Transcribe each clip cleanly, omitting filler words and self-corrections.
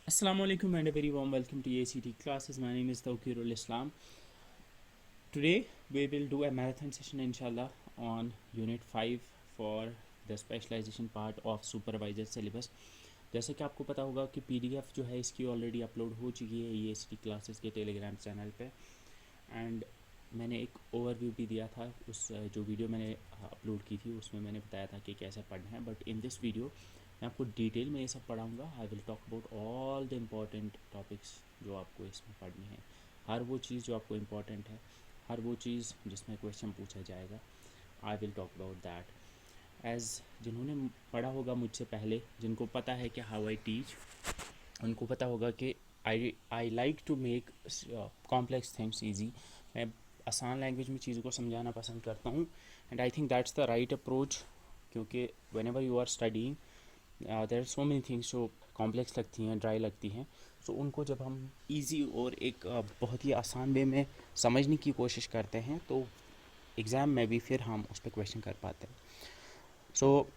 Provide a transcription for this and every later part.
Assalamu alaikum and a very warm welcome to ACT classes. My name is Tawqirul Islam. Today we will do a marathon session inshallah on unit 5 for the specialization part of supervisor syllabus. जैसे कि आपको पता होगा कि PDF जो है इसकी already upload हो चुकी है ACT क्लासेस के टेलीग्राम चैनल पे एंड मैंने एक ओवरव्यू भी दिया था उस जो वीडियो मैंने अपलोड की थी उसमें मैंने बताया था कि कैसे पढ़ना है. बट इन दिस वीडियो मैं आपको डिटेल में ये सब पढ़ाऊँगा. I will talk about all the important topics जो आपको इसमें पढ़नी है. हर वो चीज़ जो आपको इम्पॉर्टेंट है, हर वो चीज़ जिसमें क्वेश्चन पूछा जाएगा, आई will talk about that. As जिन्होंने पढ़ा होगा मुझसे पहले, जिनको पता है कि हाउ आई टीच, उनको पता होगा कि I like to make complex things easy. मैं आसान लैंग्वेज में चीज़ों को समझाना पसंद करता हूँ and I think that's the right approach. क्योंकि whenever you are studying there are so many things जो कॉम्प्लेक्स लगती हैं, ड्राई लगती हैं. सो उनको जब हम इजी और एक बहुत ही आसान वे में समझने की कोशिश करते हैं तो एग्ज़ाम में भी फिर हम उस पर क्वेश्चन कर पाते हैं. सो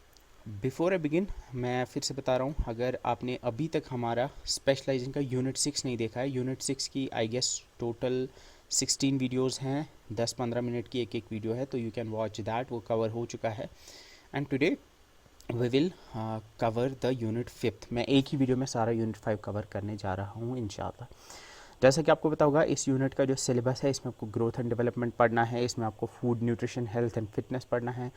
बिफ़ोर आई बिगिन मैं फिर से बता रहा हूँ, अगर आपने अभी तक हमारा स्पेशलाइजेशन का यूनिट 6 नहीं देखा है, यूनिट 6 की आई गेस टोटल 16 वीडियोज़ हैं, 10-15 मिनट की एक एक वीडियो है, तो यू कैन वॉच दैट. वो कवर हो चुका है and today we will cover the unit 5. मैं एक ही वीडियो में सारा यूनिट 5 कवर करने जा रहा हूँ इंशाल्लाह. जैसा कि आपको पता होगा इस यूनिट का जो सिलेबस है इसमें आपको ग्रोथ एंड डेवलपमेंट पढ़ना है, इसमें आपको food nutrition health and fitness पढ़ना है,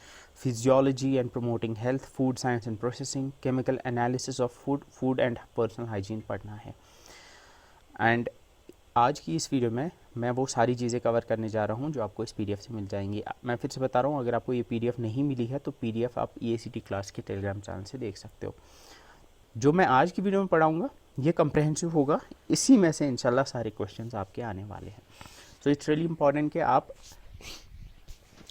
physiology and promoting health, food science and processing, chemical analysis of food, food and personal hygiene पढ़ना है. एंड आज की इस वीडियो में मैं वो सारी चीज़ें कवर करने जा रहा हूँ जो आपको इस PDF से मिल जाएंगी. मैं फिर से बता रहा हूँ, अगर आपको ये PDF नहीं मिली है तो PDF आप EACT क्लास के टेलीग्राम चैनल से देख सकते हो. जो मैं आज की वीडियो में पढ़ाऊँगा ये कम्प्रहेंसिव होगा, इसी में से इंशाल्लाह सारे क्वेश्चंस आपके आने वाले हैं. सो इट्स रियली इम्पॉर्टेंट कि आप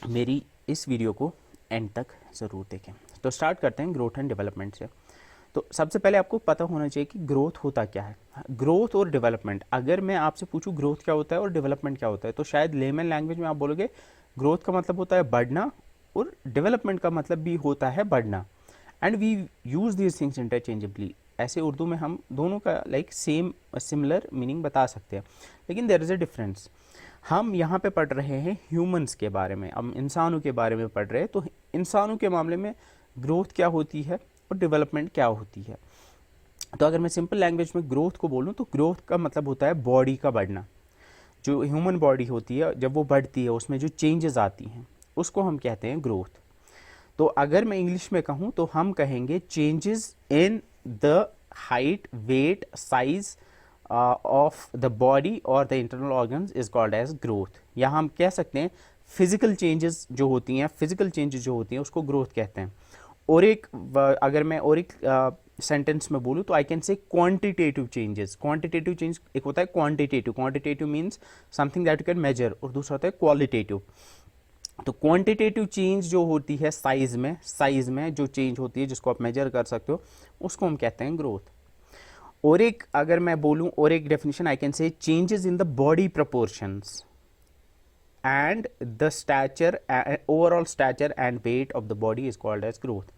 मेरी इस वीडियो को एंड तक ज़रूर देखें. तो स्टार्ट करते हैं ग्रोथ एंड डेवलपमेंट से. तो सबसे पहले आपको पता होना चाहिए कि ग्रोथ होता क्या है. ग्रोथ और डेवलपमेंट, अगर मैं आपसे पूछूं ग्रोथ क्या होता है और डेवलपमेंट क्या होता है तो शायद लेमन लैंग्वेज में आप बोलोगे ग्रोथ का मतलब होता है बढ़ना और डेवलपमेंट का मतलब भी होता है बढ़ना. And we use these things interchangeably. ऐसे उर्दू में हम दोनों का लाइक सेम सिमिलर मीनिंग बता सकते हैं, लेकिन देयर इज़ अ डिफरेंस. हम यहाँ पे पढ़ रहे हैं ह्यूमंस के बारे में, हम इंसानों के बारे में पढ़ रहे हैं. तो इंसानों के मामले में ग्रोथ क्या होती है और डेवलपमेंट क्या होती है. तो अगर मैं सिंपल लैंग्वेज में ग्रोथ को बोलूँ तो ग्रोथ का मतलब होता है बॉडी का बढ़ना. जो ह्यूमन बॉडी होती है जब वो बढ़ती है उसमें जो चेंजेस आती हैं उसको हम कहते हैं ग्रोथ. तो अगर मैं इंग्लिश में कहूँ तो हम कहेंगे changes in the height, weight, size of the body और the internal organs is called as growth. या हम कह सकते हैं फिजिकल चेंजेस जो होती हैं, फिजिकल चेंजेस जो होती हैं उसको ग्रोथ कहते हैं. और एक अगर मैं और एक सेंटेंस में बोलूँ तो आई कैन से क्वांटिटेटिव चेंजेस. क्वांटिटेटिव चेंज एक होता है quantitative, quantitative means something that you can measure, और दूसरा होता है क्वालिटेटिव. तो क्वांटिटेटिव चेंज जो होती है साइज में जो चेंज होती है जिसको आप मेजर कर सकते हो उसको हम कहते हैं ग्रोथ. और एक अगर मैं बोलूं और एक definition I can say changes in the body proportions and the stature, overall stature and weight of the body is called as growth.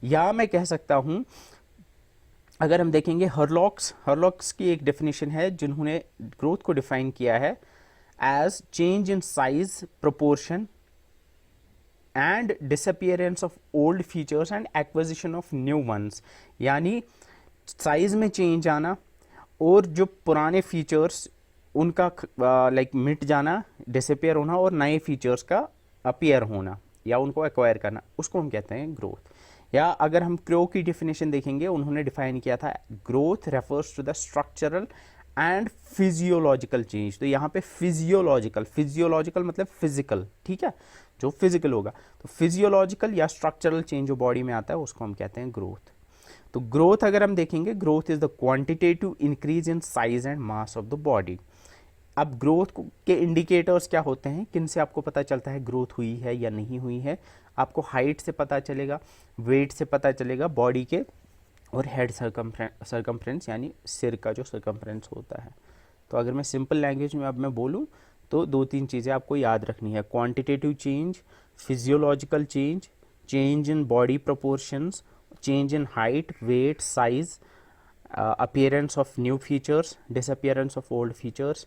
या मैं कह सकता हूं, अगर हम देखेंगे हर्लॉक्स की एक डेफिनेशन है जिन्होंने ग्रोथ को डिफाइन किया है as change in size, proportion and disappearance of old features and acquisition of new ones. यानी साइज में चेंज आना और जो पुराने फीचर्स उनका लाइक मिट जाना, डिसअपियर होना, और नए फीचर्स का अपीयर होना या उनको एक्वायर करना, उसको हम कहते हैं ग्रोथ. या अगर हम क्रो की डेफिनेशन देखेंगे, उन्होंने डिफाइन किया था growth refers to the structural and physiological change. तो यहाँ पे फिजियोलॉजिकल मतलब फिजिकल, ठीक है, जो फिजिकल होगा. तो फिजियोलॉजिकल या स्ट्रक्चरल चेंज जो बॉडी में आता है उसको हम कहते हैं ग्रोथ. तो ग्रोथ अगर हम देखेंगे, growth is the quantitative increase in size and mass of the body. अब ग्रोथ के इंडिकेटर्स क्या होते हैं, किन से आपको पता चलता है ग्रोथ हुई है या नहीं हुई है. आपको हाइट से पता चलेगा, वेट से पता चलेगा बॉडी के, और हेड सर्कमफ्रेंस यानी सिर का जो सर्कमफ्रेंस होता है. तो अगर मैं सिंपल लैंग्वेज में अब मैं बोलूँ तो दो तीन चीज़ें आपको याद रखनी है: quantitative change, physiological change, change in body proportions, change in height, weight, size appearance of new features, disappearance of old features,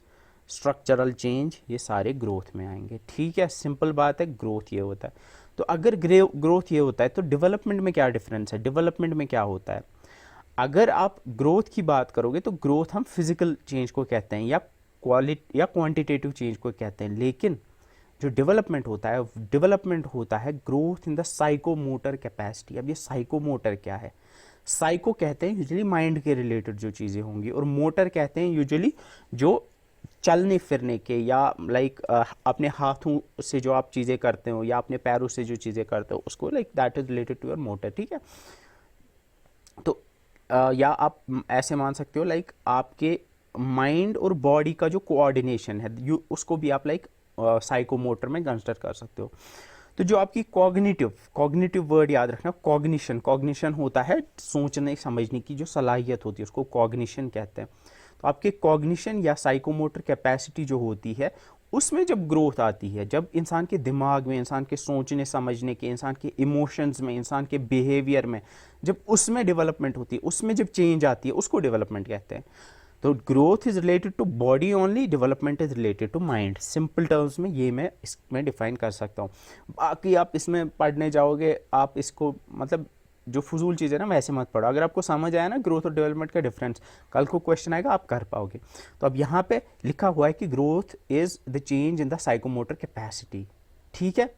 structural change, ये सारे ग्रोथ में आएंगे। ठीक है, सिंपल बात है, ग्रोथ ये होता है। तो अगर ग्रोथ ये होता है तो डेवलपमेंट में क्या डिफरेंस है, डेवलपमेंट में क्या होता है? अगर आप ग्रोथ की बात करोगे तो ग्रोथ हम फिजिकल चेंज को कहते हैं या क्वालिटी या क्वांटिटेटिव चेंज को कहते हैं, लेकिन जो डेवलपमेंट होता है, डेवलपमेंट होता है growth in the psychomotor capacity. अब ये साइकोमोटर क्या है? साइको कहते हैं यूजुअली माइंड के रिलेटेड जो चीज़ें होंगी, और मोटर कहते हैं यूजुअली जो चलने फिरने के या लाइक अपने हाथों से जो आप चीज़ें करते हो या अपने पैरों से जो चीज़ें करते हो उसको like that is related to your motor. ठीक है, तो या आप ऐसे मान सकते हो लाइक आपके माइंड और बॉडी का जो कोऑर्डिनेशन है उसको भी आप लाइक साइकोमोटर में कंसिडर कर सकते हो। तो जो आपकी कॉग्निटिव, कॉग्निटिव वर्ड याद रखना, कॉग्निशन, कॉग्निशन होता है सोचने समझने की जो सलाहियत होती है, उसको कॉग्निशन कहते हैं। तो आपके कॉग्निशन या साइकोमोटर कैपेसिटी जो होती है उसमें जब ग्रोथ आती है, जब इंसान के दिमाग में, इंसान के सोचने समझने के, इंसान के इमोशंस में, इंसान के बिहेवियर में, जब उसमें डेवलपमेंट होती है, उसमें जब चेंज आती है, उसको डेवलपमेंट कहते हैं। तो growth is related to body only, development is related to mind. Simple terms में ये मैं इसमें डिफाइन कर सकता हूँ। बाकी आप इसमें पढ़ने जाओगे, आप इसको मतलब जो फजूल चीज़ है ना वैसे मत पढ़ो। अगर आपको समझ आया ना ग्रोथ और डेवलपमेंट का डिफरेंस, कल को क्वेश्चन आएगा आप कर पाओगे। तो अब यहाँ पे लिखा हुआ है कि growth is the change in the psychomotor capacity. ठीक है,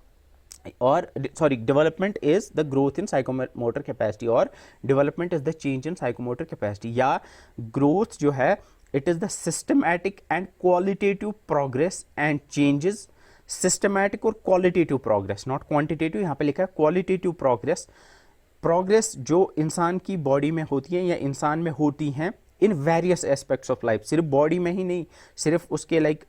और sorry, development is the growth in psychomotor capacity, और development is the change in psychomotor capacity. या ग्रोथ जो है it is the systematic and qualitative progress and changes, systematic और qualitative progress, not quantitative, यहाँ पे लिखा है क्वालिटेटिव प्रोग्रेस। प्रोग्रेस जो इंसान की बॉडी में होती है या इंसान में होती हैं in various aspects of life, सिर्फ बॉडी में ही नहीं, सिर्फ उसके लाइक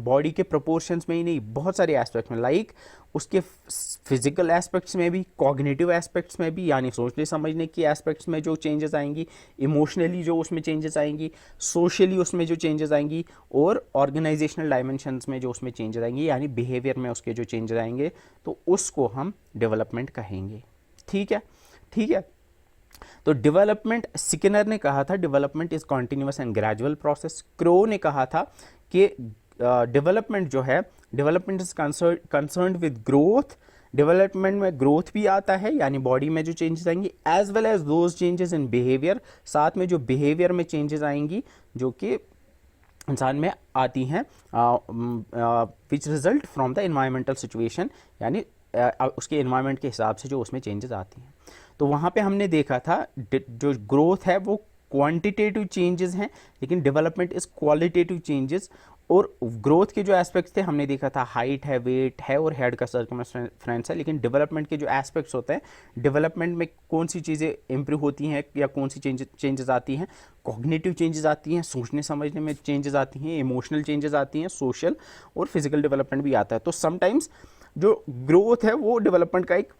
बॉडी के प्रोपोर्शंस में ही नहीं, बहुत सारे एस्पेक्ट्स में, लाइक उसके फिजिकल एस्पेक्ट्स में भी, कॉग्निटिव एस्पेक्ट्स में भी, यानी सोचने समझने की एस्पेक्ट्स में जो चेंजेस आएंगी, इमोशनली जो उसमें चेंजेस आएंगी, सोशली उसमें जो चेंजेस आएंगी, और ऑर्गेनाइजेशनल डायमेंशंस में जो उसमें चेंजेस आएंगी, यानी बिहेवियर में उसके जो चेंजेस आएंगे, तो उसको हम डेवलपमेंट कहेंगे। ठीक है, ठीक है। तो डेवलपमेंट, स्किनर ने कहा था development is continuous and gradual process. Crow ने कहा था कि डेवलपमेंट जो है, development is concerned with growth. Development में ग्रोथ भी आता है, यानी बॉडी में जो चेंजेस आएंगी, as well as those changes in behaviour, साथ में जो बिहेवियर में चेंजेस आएंगी जो कि इंसान में आती हैं, which result from the environmental situation, यानी उसके इन्वायरमेंट के हिसाब से जो उसमें चेंजेस आती हैं। तो वहाँ पे हमने देखा था जो ग्रोथ है वो क्वांटिटेटिव चेंजेस हैं, लेकिन डेवलपमेंट इज क्वालिटेटिव चेंजेस। और ग्रोथ के जो एस्पेक्ट्स थे हमने देखा था, हाइट है, वेट है और हेड का सर्कमफ्रेंस है। लेकिन डेवलपमेंट के जो एस्पेक्ट्स होते हैं, डेवलपमेंट में कौन सी चीज़ें इंप्रूव होती हैं या कौन सी चेंजेस आती हैं, कॉग्निटिव चेंजेस आती हैं, सोचने समझने में चेंजेस आती हैं, इमोशनल चेंजेस आती हैं, सोशल और फिजिकल डेवलपमेंट भी आता है। तो समटाइम्स जो ग्रोथ है वो डेवलपमेंट का एक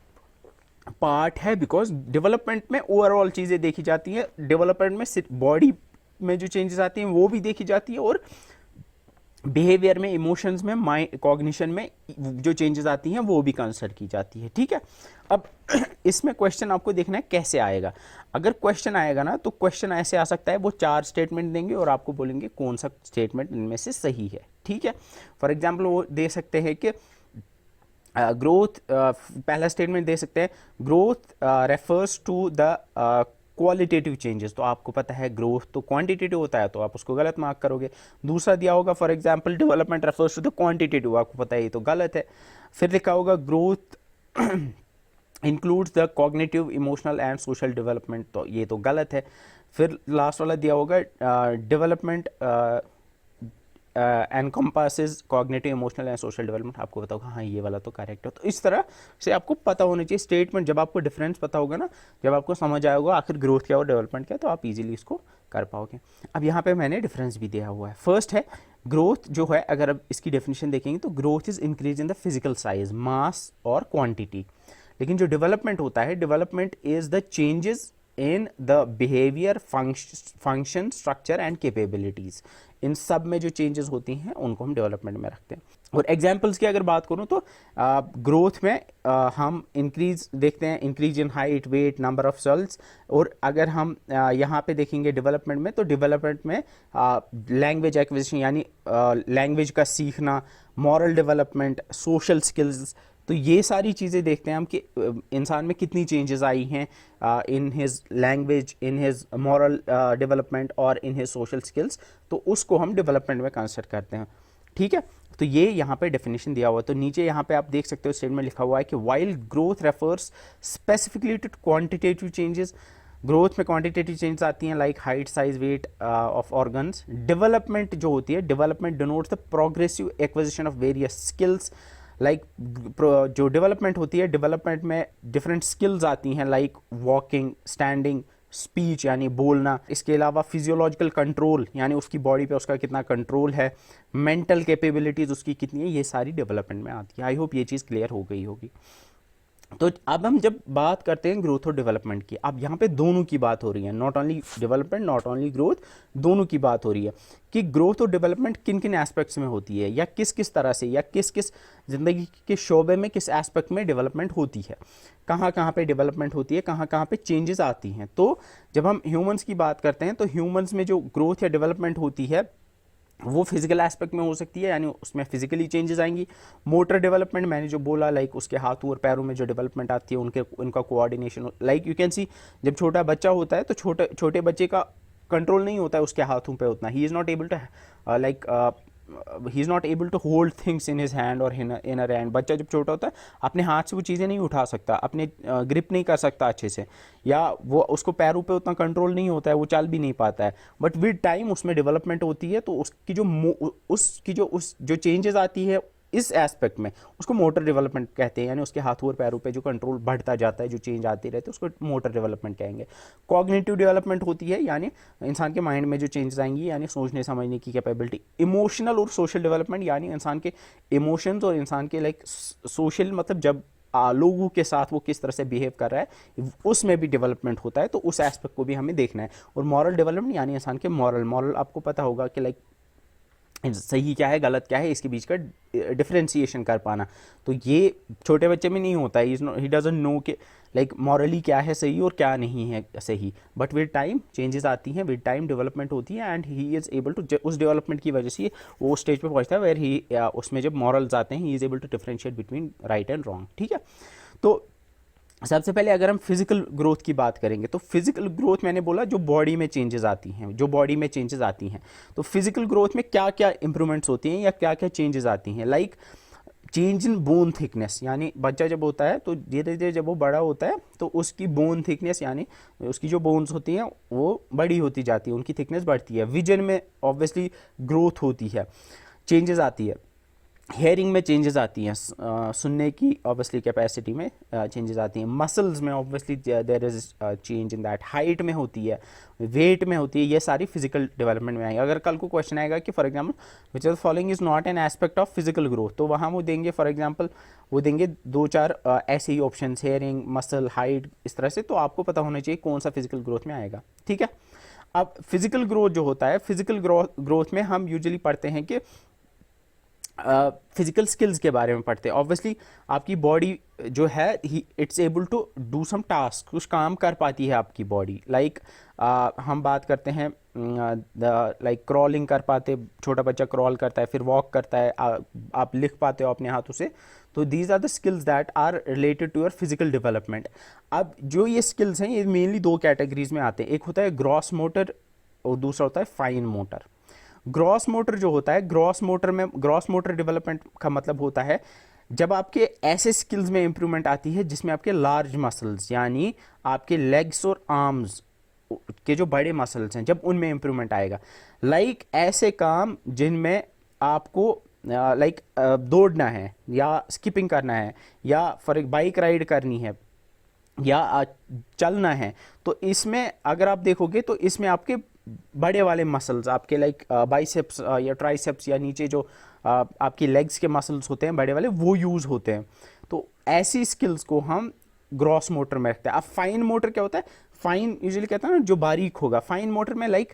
पार्ट है, बिकॉज डेवलपमेंट में ओवरऑल चीज़ें देखी जाती हैं, डेवलपमेंट में बॉडी में जो चेंजेस आती हैं वो भी देखी जाती है, और बिहेवियर में, इमोशंस में, माइंड, कॉग्निशन में जो चेंजेस आती हैं वो भी कंसिडर की जाती है। ठीक है, अब इसमें क्वेश्चन आपको देखना है कैसे आएगा। अगर क्वेश्चन आएगा ना तो क्वेश्चन ऐसे आ सकता है, वो 4 स्टेटमेंट देंगे और आपको बोलेंगे कौन सा स्टेटमेंट इनमें से सही है। ठीक है, फॉर एग्जाम्पल वो दे सकते हैं कि ग्रोथ, पहला स्टेटमेंट दे सकते हैं, growth refers to the qualitative changes. तो आपको पता है ग्रोथ तो क्वांटिटेटिव होता है, तो आप उसको गलत मार्क करोगे। दूसरा दिया होगा for example development refers to the quantitative, आपको पता है ये तो गलत है। फिर लिखा होगा growth includes the cognitive, emotional and social development, तो ये तो गलत है। फिर लास्ट वाला दिया होगा development encompasses cognitive, emotional and social development, आपको पता होगा हाँ ये वाला तो करेक्ट है। तो इस तरह से आपको पता होना चाहिए स्टेटमेंट। जब आपको डिफरेंस पता होगा ना, जब आपको समझ आएगा आखिर ग्रोथ क्या और डेवलपमेंट क्या, तो आप इजीली इसको कर पाओगे। अब यहाँ पे मैंने डिफरेंस भी दिया हुआ है। फर्स्ट है ग्रोथ जो है, अगर अब इसकी डेफिनेशन देखेंगे तो growth is increase in the physical size, mass और क्वांटिटी। लेकिन जो डेवलपमेंट होता है, development is the changes in the behaviour, function, structure and capabilities. इन सब में जो चेंजेस होती हैं उनको हम डेवलपमेंट में रखते हैं। और एग्जाम्पल्स की अगर बात करूं तो ग्रोथ में हम इंक्रीज देखते हैं, increase in height, weight, number of cells. और अगर हम यहाँ पे देखेंगे डेवलपमेंट में, तो डेवलपमेंट में लैंग्वेज एक्विजिशन यानी लैंग्वेज का सीखना, मॉरल डेवलपमेंट, सोशल स्किल्स, तो ये सारी चीज़ें देखते हैं हम कि इंसान में कितनी चेंजेस आई हैं in his language, in his moral development और इन हिज सोशल स्किल्स, तो उसको हम डेवलपमेंट में कंसिडर करते हैं। ठीक है, तो ये यहाँ पे डेफिनेशन दिया हुआ है। तो नीचे यहाँ पे आप देख सकते हो स्टेटमेंट लिखा हुआ है कि while growth refers specifically to quantitative changes, growth में क्वांटिटेटिव चेंजेस आती हैं like height, size, weight of organs. Development जो होती है, development denotes the progressive acquisition of various skills, like जो डेवलपमेंट होती है, डेवलपमेंट में डिफरेंट स्किल्स आती हैं लाइक वॉकिंग, स्टैंडिंग, स्पीच यानी बोलना। इसके अलावा फिजियोलॉजिकल कंट्रोल यानी उसकी बॉडी पे उसका कितना कंट्रोल है, मेंटल कैपेबिलिटीज उसकी कितनी है, ये सारी डेवलपमेंट में आती है। आई होप ये चीज़ क्लियर हो गई होगी। तो अब हम जब बात करते हैं ग्रोथ और डेवलपमेंट की, अब यहाँ पे दोनों की बात हो रही है, not only development, not only growth, दोनों की बात हो रही है कि ग्रोथ और डेवलपमेंट किन किन एस्पेक्ट्स में होती है, या किस किस तरह से, या किस किस ज़िंदगी के शोबे में, किस एस्पेक्ट में डेवलपमेंट होती है, कहाँ कहाँ पे डेवलपमेंट होती है, कहाँ कहाँ पे चेंजेस आती हैं। तो जब हम ह्यूमंस की बात करते हैं तो ह्यूमंस में जो ग्रोथ या डेवलपमेंट होती है वो फिजिकल एस्पेक्ट में हो सकती है, यानी उसमें फिजिकली चेंजेस आएंगी। मोटर डेवलपमेंट मैंने जो बोला, लाइक उसके हाथों और पैरों में जो डेवलपमेंट आती है, उनका coordination, like you can see जब छोटा बच्चा होता है तो छोटे बच्चे का कंट्रोल नहीं होता है उसके हाथों पे उतना, he is not able to like he is not able to hold things in his hand और इन अर हैंड। बच्चा जब छोटा होता है अपने हाथ से वो चीज़ें नहीं उठा सकता, अपने ग्रिप नहीं कर सकता अच्छे से, या वो उसको पैरों पे उतना कंट्रोल नहीं होता है, वो चल भी नहीं पाता है। बट विद टाइम उसमें डेवलपमेंट होती है, तो उसकी जो चेंजेस आती है इस एस्पेक्ट में, उसको मोटर डेवलपमेंट कहते हैं, यानी उसके हाथों और पैरों पे जो कंट्रोल बढ़ता जाता है, जो चेंज आती रहती है, उसको मोटर डेवलपमेंट कहेंगे। कॉग्निटिव डेवलपमेंट होती है, यानी इंसान के माइंड में जो चेंजेस आएंगी, यानी सोचने समझने की कैपेबिलिटी। इमोशनल और सोशल डेवलपमेंट, यानी इंसान के इमोशंस और इंसान के लाइक सोशल, मतलब जब लोगों के साथ वो किस तरह से बिहेव कर रहा है, उसमें भी डेवलपमेंट होता है, तो उस एस्पेक्ट को भी हमें देखना है। और मॉरल डेवलपमेंट, यानी इंसान के मॉरल आपको पता होगा कि लाइक सही क्या है, गलत क्या है, इसके बीच का डिफरेंशिएशन कर पाना। तो ये छोटे बच्चे में नहीं होता है, ही डजंट नो कि लाइक मॉरली क्या है सही और क्या नहीं है सही। बट विद टाइम चेंजेस आती हैं, विद टाइम डेवलपमेंट होती है, and he is able to, उस डेवलपमेंट की वजह से वो स्टेज पे पहुंचता है वेयर ही, उसमें जब मॉरल्स आते हैं, he is able to differentiate between right and wrong. ठीक है, तो सबसे पहले अगर हम फिजिकल ग्रोथ की बात करेंगे, तो फिजिकल ग्रोथ मैंने बोला जो बॉडी में चेंजेस आती हैं, तो फिजिकल ग्रोथ में क्या क्या इंप्रूवमेंट्स होती हैं या क्या क्या चेंजेस आती हैं, like change in bone thickness, यानी बच्चा जब होता है तो धीरे धीरे जब वो बड़ा होता है तो उसकी बोन थिकनेस, यानी उसकी जो बोन्स होती हैं वो बड़ी होती जाती है, उनकी थिकनेस बढ़ती है। विजन में ऑब्वियसली ग्रोथ होती है, चेंजेस आती है। हेयरिंग में चेंजेस आती हैं, सुनने की ऑब्वियसली कैपेसिटी में चेंजेस आती हैं। मसल्स में obviously there is change in that. Height में होती है, वेट में होती है, ये सारी फिजिकल डेवलपमेंट में आएगी। अगर कल को क्वेश्चन आएगा कि for example which are following is not an aspect of physical growth, तो वहाँ वो देंगे फॉर एग्जांपल, वो देंगे 2-4 ऐसे ही ऑप्शन, हेयरिंग, मसल, हाइट, इस तरह से। तो आपको पता होना चाहिए कौन सा फिजिकल ग्रोथ में आएगा। ठीक है, अब फिजिकल ग्रोथ जो होता है, फिजिकल ग्रोथ में हम यूजुअली पढ़ते हैं कि फिजिकल स्किल्स के बारे में पढ़ते हैं। ऑब्वियसली आपकी बॉडी जो है it's able to do some task, कुछ काम कर पाती है आपकी बॉडी। लाइक हम बात करते हैं लाइक क्रॉलिंग कर पाते, छोटा बच्चा क्रॉल करता है, फिर वॉक करता है, आप लिख पाते हो अपने हाथों से। तो these are the skills that are related to your physical development. अब जो ये स्किल्स हैं ये मेनली 2 कैटेगरीज में आते हैं, एक होता है ग्रॉस मोटर और दूसरा होता है फाइन मोटर। ग्रॉस मोटर जो होता है, ग्रॉस मोटर डेवलपमेंट का मतलब होता है जब आपके ऐसे स्किल्स में इंप्रूवमेंट आती है जिसमें आपके लार्ज मसल्स, यानी आपके लेग्स और आर्म्स के जो बड़े मसल्स हैं, जब उनमें इंप्रूवमेंट आएगा। लाइक ऐसे काम जिनमें आपको लाइक दौड़ना है या स्किपिंग करना है या फॉर एक बाइक राइड करनी है या चलना है, तो इसमें अगर आप देखोगे तो इसमें आपके बड़े वाले मसल्स, आपके लाइक बाइसेप्स या ट्राइसेप्स या नीचे जो आपकी लेग्स के मसल्स होते हैं बड़े वाले, वो यूज़ होते हैं। तो ऐसी स्किल्स को हम ग्रॉस मोटर में रखते हैं। अब फाइन मोटर क्या होता है? फाइन यूजुअली कहता है ना जो बारीक होगा, फाइन मोटर में लाइक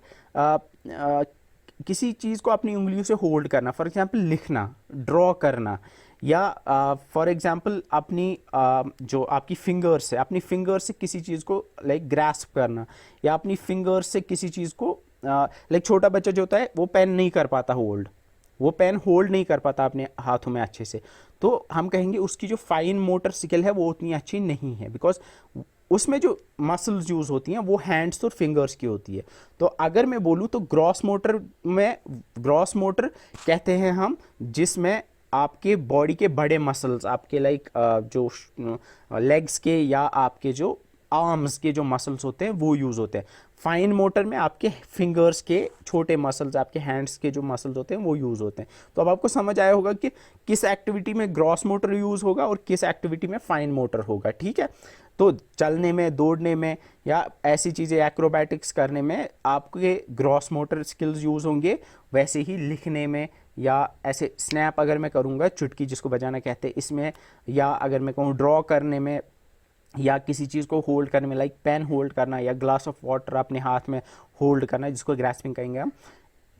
किसी चीज़ को अपनी उंगलियों से होल्ड करना, फॉर एग्जांपल लिखना, ड्रॉ करना, या फॉर एग्जांपल अपनी जो आपकी फिंगर्स है, अपनी फिंगर से किसी चीज़ को लाइक ग्रैस्प करना, या अपनी फिंगर्स से किसी चीज़ को लाइक छोटा बच्चा जो होता है वो पेन नहीं कर पाता होल्ड, वो पेन होल्ड नहीं कर पाता अपने हाथों में अच्छे से, तो हम कहेंगे उसकी जो फाइन मोटर स्किल है वो उतनी अच्छी नहीं है, बिकॉज उसमें जो मसल्स यूज़ होती हैं वो हैंड्स और फिंगर्स की होती है। तो अगर मैं बोलूँ तो ग्रॉस मोटर में, ग्रॉस मोटर कहते हैं हम जिसमें आपके बॉडी के बड़े मसल्स, आपके लाइक जो लेग्स के या आपके जो आर्म्स के जो मसल्स होते हैं वो यूज़ होते हैं। फाइन मोटर में आपके फिंगर्स के छोटे मसल्स, आपके हैंड्स के जो मसल्स होते हैं वो यूज़ होते हैं। तो अब आपको समझ आया होगा कि किस एक्टिविटी में ग्रॉस मोटर यूज़ होगा और किस एक्टिविटी में फाइन मोटर होगा, ठीक है। तो चलने में, दौड़ने में, या ऐसी चीज़ें एक्रोबैटिक्स करने में आपके ग्रॉस मोटर स्किल्स यूज़ होंगे, वैसे ही लिखने में, या ऐसे स्नैप अगर मैं करूँगा, चुटकी जिसको बजाना कहते हैं, इसमें, या अगर मैं कहूँ ड्रॉ करने में, या किसी चीज़ को होल्ड करने में, लाइक पेन होल्ड करना या ग्लास ऑफ वाटर अपने हाथ में होल्ड करना जिसको ग्रैस्पिंग कहेंगे हम,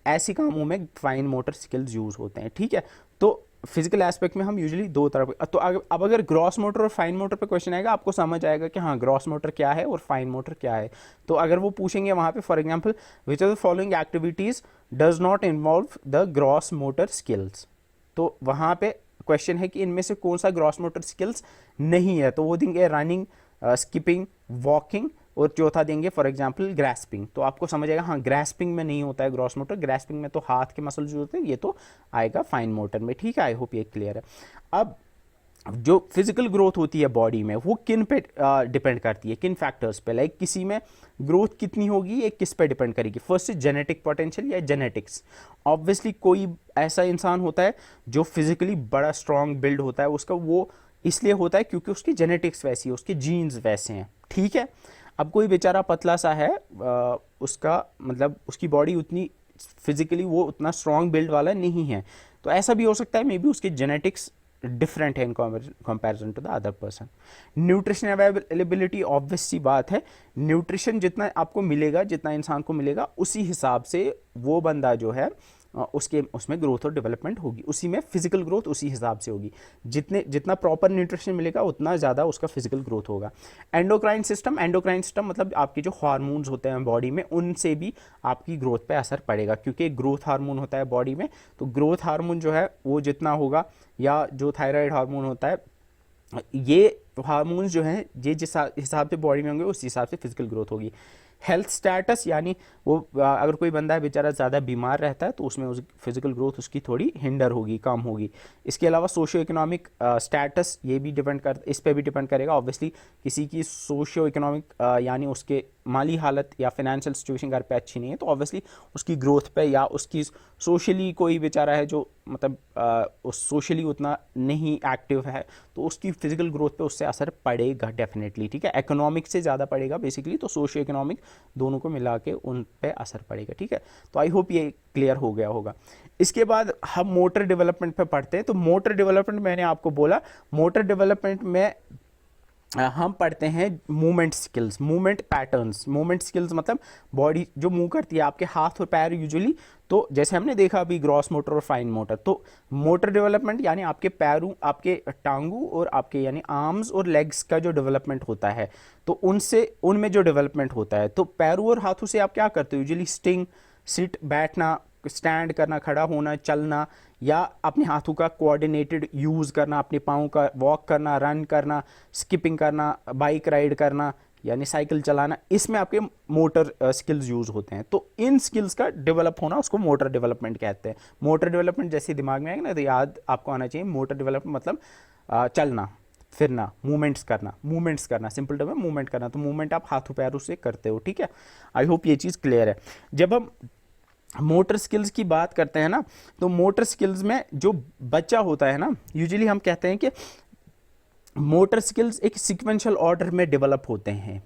ऐसी कामों में फाइन मोटर स्किल्स यूज़ होते हैं, ठीक है। तो फिजिकल एस्पेक्ट में हम यूजुअली दो तरह, तो अब अगर ग्रॉस मोटर और फाइन मोटर पे क्वेश्चन आएगा आपको समझ आएगा कि हाँ ग्रॉस मोटर क्या है और फाइन मोटर क्या है। तो अगर वो पूछेंगे वहाँ पे for example which are the following activities does not involve the gross motor skills, तो वहाँ पे क्वेश्चन है कि इनमें से कौन सा ग्रॉस मोटर स्किल्स नहीं है, तो वो देंगे रनिंग, स्किपिंग, वॉकिंग, और चौथा देंगे फॉर एग्जांपल ग्रैस्पिंग। तो आपको समझ आएगा हाँ ग्रैस्पिंग में नहीं होता है ग्रॉस मोटर, ग्रैस्पिंग में तो हाथ के मसल्स जो होते हैं, ये तो आएगा फाइन मोटर में, ठीक है। आई होप ये क्लियर है। अब जो फिजिकल ग्रोथ होती है बॉडी में वो किन पे डिपेंड करती है, किन फैक्टर्स पे, लाइक किसी में ग्रोथ कितनी होगी ये किस पे डिपेंड करेगी। फर्स्ट इज जेनेटिक पोटेंशियल या जेनेटिक्स। ऑब्वियसली कोई ऐसा इंसान होता है जो फिजिकली बड़ा स्ट्रॉन्ग बिल्ड होता है, उसका वो इसलिए होता है क्योंकि उसकी जेनेटिक्स वैसी है, उसके जीन्स वैसे हैं, ठीक है। अब कोई बेचारा पतला सा है, उसका मतलब उसकी बॉडी उतनी फिजिकली वो उतना स्ट्रॉन्ग बिल्ड वाला नहीं है, तो ऐसा भी हो सकता है मे बी उसकी जेनेटिक्स डिफरेंट है in comparison to the other person. Nutrition availability, obvious सी बात है, न्यूट्रिशन जितना आपको मिलेगा, जितना इंसान को मिलेगा, उसी हिसाब से वो बंदा जो है उसके उसमें ग्रोथ और डेवलपमेंट होगी, उसी में फिजिकल ग्रोथ उसी हिसाब से होगी। जितना प्रॉपर न्यूट्रिशन मिलेगा उतना ज़्यादा उसका फिजिकल ग्रोथ होगा। एंडोक्राइन सिस्टम, एंडोक्राइन सिस्टम मतलब आपके जो हार्मोन्स होते हैं बॉडी में, उनसे भी आपकी ग्रोथ पे असर पड़ेगा, क्योंकि ग्रोथ हार्मोन होता है बॉडी में, तो ग्रोथ हार्मोन जो है वो जितना होगा, या जो थायराइड हार्मोन होता है, ये हार्मोन्स जो हैं ये जिस हिसाब से बॉडी में होंगे उस हिसाब से फिजिकल ग्रोथ होगी। हेल्थ स्टेटस यानी वो अगर कोई बंदा है बेचारा ज़्यादा बीमार रहता है तो उसमें उस फिजिकल ग्रोथ उसकी थोड़ी हिंडर होगी, कम होगी। इसके अलावा सोशियो इकोनॉमिक स्टेटस, ये भी डिपेंड कर इस पे भी डिपेंड करेगा। ऑब्वियसली किसी की सोशियो इकोनॉमिक यानी उसके माली हालत या फाइनेंशियल सिचुएशन घर पे अच्छी नहीं है, तो ऑब्वियसली उसकी ग्रोथ पे, या उसकी सोशली कोई बेचारा है जो मतलब उस सोशली उतना नहीं एक्टिव है, तो उसकी फिजिकल ग्रोथ पे उससे असर पड़ेगा डेफिनेटली, ठीक है। इकोनॉमिक से ज़्यादा पड़ेगा बेसिकली, तो सोशियो इकोनॉमिक दोनों को मिला के उन पे असर पड़ेगा, ठीक है। तो आई होप ये क्लियर हो गया होगा। इसके बाद हम मोटर डेवलपमेंट पे पढ़ते हैं। तो मोटर डेवलपमेंट मैंने आपको बोला, मोटर डेवलपमेंट में हम पढ़ते हैं movement skills, movement patterns. Movement skills मतलब बॉडी जो मूव करती है, आपके हाथ और पैर यूजुअली, तो जैसे हमने देखा अभी ग्रॉस मोटर और फाइन मोटर, तो मोटर डेवलपमेंट यानी आपके पैरों, आपके टांगों और आपके यानी आर्म्स और लेग्स का जो डेवलपमेंट होता है, तो उनमें जो डेवलपमेंट होता है, तो पैरों और हाथों से आप क्या करते हो यूजुअली, स्टिंग, सिट, बैठना, स्टैंड करना, खड़ा होना, चलना, या अपने हाथों का कोऑर्डिनेटेड यूज़ करना, अपने पाँव का वॉक करना, रन करना, स्किपिंग करना, बाइक राइड करना यानी साइकिल चलाना, इसमें आपके मोटर स्किल्स यूज़ होते हैं। तो इन स्किल्स का डेवलप होना उसको मोटर डेवलपमेंट कहते हैं। मोटर डेवलपमेंट जैसे दिमाग में आएगा ना तो याद आपको आना चाहिए, मोटर डेवलपमेंट मतलब चलना फिरना, मूवमेंट्स करना, सिंपल टर्म में मूवमेंट करना। तो मूवमेंट आप हाथों पैरों से करते हो, ठीक है। आई होप ये चीज़ क्लियर है। जब हम मोटर स्किल्स की बात करते हैं ना, तो मोटर स्किल्स में जो बच्चा होता है ना, यूजुअली हम कहते हैं कि मोटर स्किल्स एक सीक्वेंशियल ऑर्डर में डेवलप होते हैं।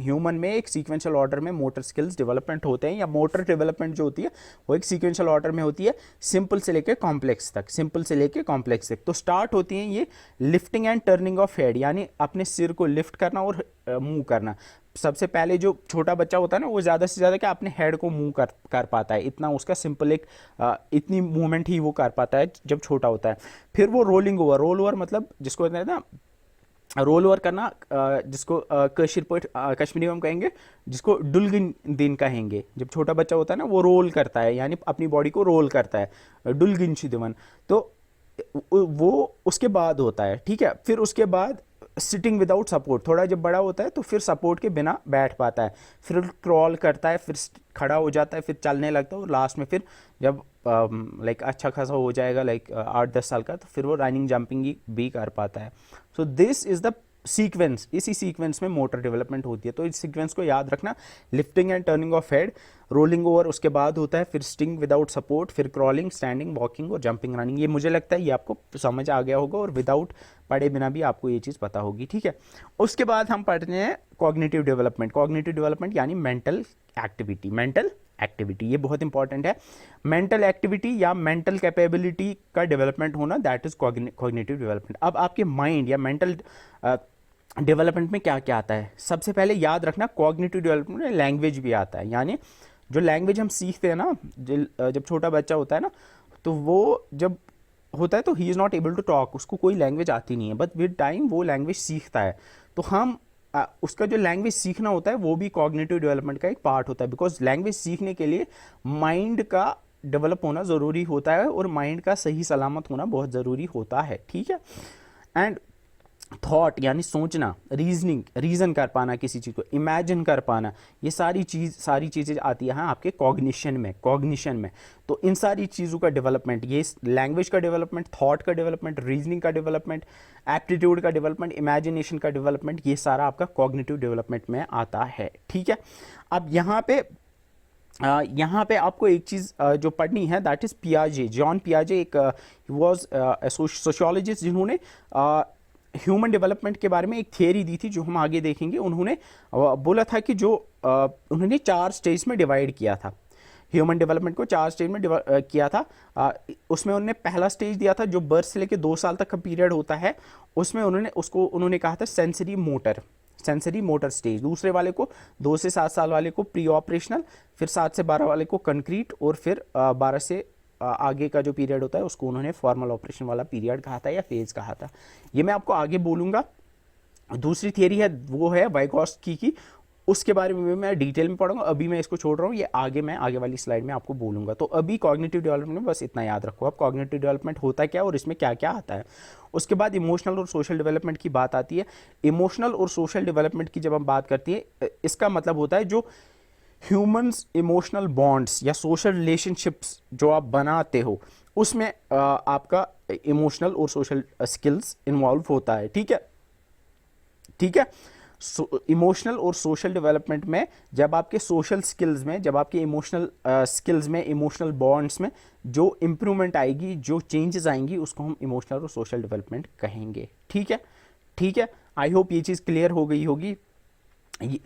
ह्यूमन में एक सीक्वेंशियल ऑर्डर में मोटर स्किल्स डेवलपमेंट होते हैं, या मोटर डेवलपमेंट जो होती है वो एक सीक्वेंशियल ऑर्डर में होती है, सिंपल से लेके कॉम्प्लेक्स तक, सिंपल से लेके कॉम्प्लेक्स तक। तो स्टार्ट होती हैं ये lifting and turning of head, यानी अपने सिर को लिफ्ट करना और मूव करना। सबसे पहले जो छोटा बच्चा होता है ना, वो ज़्यादा से ज़्यादा क्या अपने हेड को मूव कर पाता है, इतना उसका सिंपल एक इतनी मूवमेंट ही वो कर पाता है जब छोटा होता है। फिर वो रोल ओवर मतलब जिसको कहते हैं ना रोल ओवर करना, जिसको कश्मीरी में हम कहेंगे, जिसको डुलगिन दिन कहेंगे। जब छोटा बच्चा होता है ना, वो रोल करता है, यानी अपनी बॉडी को रोल करता है, डुलगिन शिदवन। तो वो उसके बाद होता है, ठीक है। फिर उसके बाद सिटिंग विदाउट सपोर्ट, थोड़ा जब बड़ा होता है तो फिर सपोर्ट के बिना बैठ पाता है, फिर क्रॉल करता है, फिर खड़ा हो जाता है, फिर चलने लगता है, और लास्ट में फिर जब लाइक अच्छा खासा हो जाएगा, लाइक 8-10 साल का, तो फिर वो रनिंग जंपिंग भी कर पाता है। So this is the sequence, इसी सीक्वेंस में मोटर डेवलपमेंट होती है। तो इस सीक्वेंस को याद रखना, lifting and turning of head, rolling over उसके बाद होता है, फिर स्टिंग विदाउट सपोर्ट, फिर क्रॉलिंग, स्टैंडिंग, वॉकिंग और जंपिंग, रनिंग। ये मुझे लगता है ये आपको समझ आ गया होगा, और विदाउट पढ़े बिना भी आपको ये चीज़ पता होगी, ठीक है। उसके बाद हम पढ़ते हैं कॉग्निटिव डेवलपमेंट। कॉग्निटिव डेवलपमेंट यानी मेंटल एक्टिविटी, मेंटल एक्टिविटी ये बहुत इंपॉर्टेंट है। मेंटल एक्टिविटी या मेंटल कैपेबिलिटी का डेवलपमेंट होना, दैट इज कॉग्निटिव डेवलपमेंट। अब आपके माइंड या मेंटल डेवलपमेंट में क्या क्या आता है, सबसे पहले याद रखना, कॉग्निटिव डेवलपमेंट में लैंग्वेज भी आता है। यानी जो लैंग्वेज हम सीखते हैं ना, जब छोटा बच्चा होता है ना, तो वो जब होता है तो he is not able to talk, उसको कोई लैंग्वेज आती नहीं है, बट विद टाइम वो लैंग्वेज सीखता है। तो हम उसका जो लैंग्वेज सीखना होता है वो भी कॉग्निटिव डेवलपमेंट का एक पार्ट होता है, बिकॉज लैंग्वेज सीखने के लिए माइंड का डेवलप होना ज़रूरी होता है, और माइंड का सही सलामत होना बहुत ज़रूरी होता है, ठीक है। एंड थॉट यानी सोचना, रीजनिंग, रीजन कर पाना किसी चीज़ को, इमेजिन कर पाना, ये सारी चीज़ें आती हैं आपके कॉग्निशन में। तो इन सारी चीज़ों का डेवलपमेंट, ये लैंग्वेज का डेवलपमेंट, थॉट का डेवलपमेंट, रीजनिंग का डेवलपमेंट, एप्टीट्यूड का डेवलपमेंट, इमेजिनेशन का डेवलपमेंट, ये सारा आपका कॉग्निटिव डेवलपमेंट में आता है, ठीक है। अब यहाँ पे आपको एक चीज़ जो पढ़नी है, दैट इज़ पियाजे। जॉन पियाजे एक वॉज सोशियोलॉजिस्ट जिन्होंने ह्यूमन डेवलपमेंट के बारे में एक थियरी दी थी, जो हम आगे देखेंगे। उन्होंने बोला था कि जो उन्होंने 4 स्टेज में डिवाइड किया था, ह्यूमन डेवलपमेंट को 4 स्टेज में किया था। उसमें उन्होंने पहला स्टेज दिया था जो बर्थ से लेकर 2 साल तक का पीरियड होता है, उसमें उन्होंने कहा था सेंसरी मोटर स्टेज। दूसरे वाले को 2 से 7 साल वाले को प्री ऑपरेशनल, फिर 7 से 12 वाले को कंक्रीट, और फिर 12 से आगे का जो पीरियड होता है उसको उन्होंने फॉर्मल ऑपरेशन वाला पीरियड कहा था या फेज कहा था। ये मैं आपको आगे बोलूँगा। दूसरी थियरी है वो है वाइगॉट्स्की की, उसके बारे में मैं डिटेल में पढ़ूंगा, अभी मैं इसको छोड़ रहा हूँ, ये मैं आगे वाली स्लाइड में आपको बोलूँगा। तो अभी कॉग्निटिव डेवलपमेंट में बस इतना याद रखो। अब कॉग्निटिव डेवलपमेंट होता क्या और इसमें क्या क्या आता है। उसके बाद इमोशनल और सोशल डेवलपमेंट की बात आती है। इमोशनल और सोशल डेवलपमेंट की जब हम बात करती है, इसका मतलब होता है जो ह्यूमंस इमोशनल बॉन्ड्स या सोशल रिलेशनशिप्स जो आप बनाते हो, उसमें आपका इमोशनल और सोशल स्किल्स इन्वॉल्व होता है, ठीक है, ठीक है। इमोशनल और सोशल डेवलपमेंट में जब आपके सोशल स्किल्स में, जब आपके इमोशनल स्किल्स में, इमोशनल बॉन्ड्स में जो इम्प्रूवमेंट आएगी, जो चेंजेस आएंगी, उसको हम इमोशनल और सोशल डेवलपमेंट कहेंगे, ठीक है, ठीक है। आई होप ये चीज़ क्लियर हो गई होगी।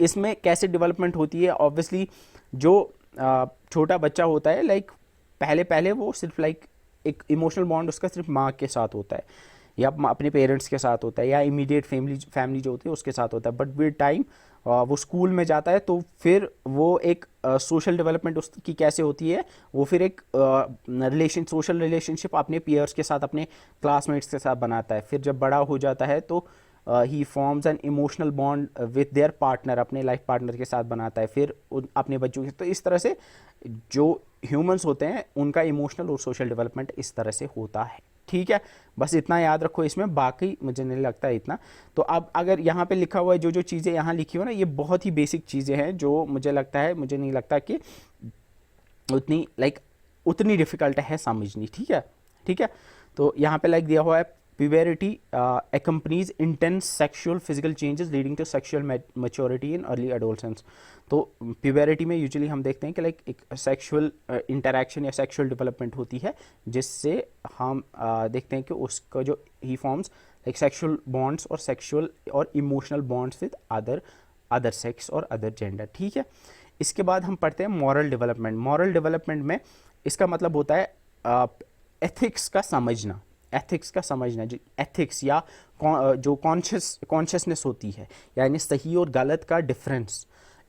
इसमें कैसे डेवलपमेंट होती है, ऑब्वियसली जो छोटा बच्चा होता है, लाइक पहले पहले वो सिर्फ लाइक एक इमोशनल बॉन्ड उसका सिर्फ माँ के साथ होता है, या अपने पेरेंट्स के साथ होता है, या इमीडिएट फैमिली जो होती है उसके साथ होता है। बट विद टाइम वो स्कूल में जाता है, तो फिर वो एक सोशल डेवलपमेंट उसकी कैसे होती है, वो फिर एक सोशल रिलेशनशिप अपने पीयर्स के साथ, अपने क्लासमेट्स के साथ बनाता है। फिर जब बड़ा हो जाता है तो ही forms an emotional bond with their partner, अपने लाइफ पार्टनर के साथ बनाता है, फिर अपने बच्चों के। तो इस तरह से जो ह्यूमंस होते हैं उनका इमोशनल और सोशल डेवलपमेंट इस तरह से होता है, ठीक है। बस इतना याद रखो इसमें, बाकी मुझे नहीं लगता है इतना। तो अब अगर यहाँ पे लिखा हुआ है, जो चीज़ें यहाँ लिखी हो ना, ये बहुत ही बेसिक चीज़ें हैं, जो मुझे नहीं लगता कि उतनी डिफ़िकल्ट है समझनी, ठीक है, ठीक है। तो यहाँ पे लाइक दिया हुआ है, puberty accompanies intense sexual physical changes leading to sexual maturity in early adolescence। तो puberty में यूजुअली हम देखते हैं कि लाइक एक सेक्सुअल इंटरेक्शन या सेक्सुअल डेवलपमेंट होती है, जिससे हम देखते हैं कि उसका जो ही फॉर्म्स लाइक सेक्सुअल बॉन्ड्स और सेक्सुअल और emotional bonds with other sex और अदर जेंडर, ठीक है। इसके बाद हम पढ़ते हैं मॉरल डेवलपमेंट। मॉरल डेवलपमेंट में इसका मतलब होता है एथिक्स का समझना, एथिक्स का समझना, जो एथिक्स या जो कॉन्शियसनेस होती है, यानी सही और गलत का डिफरेंस,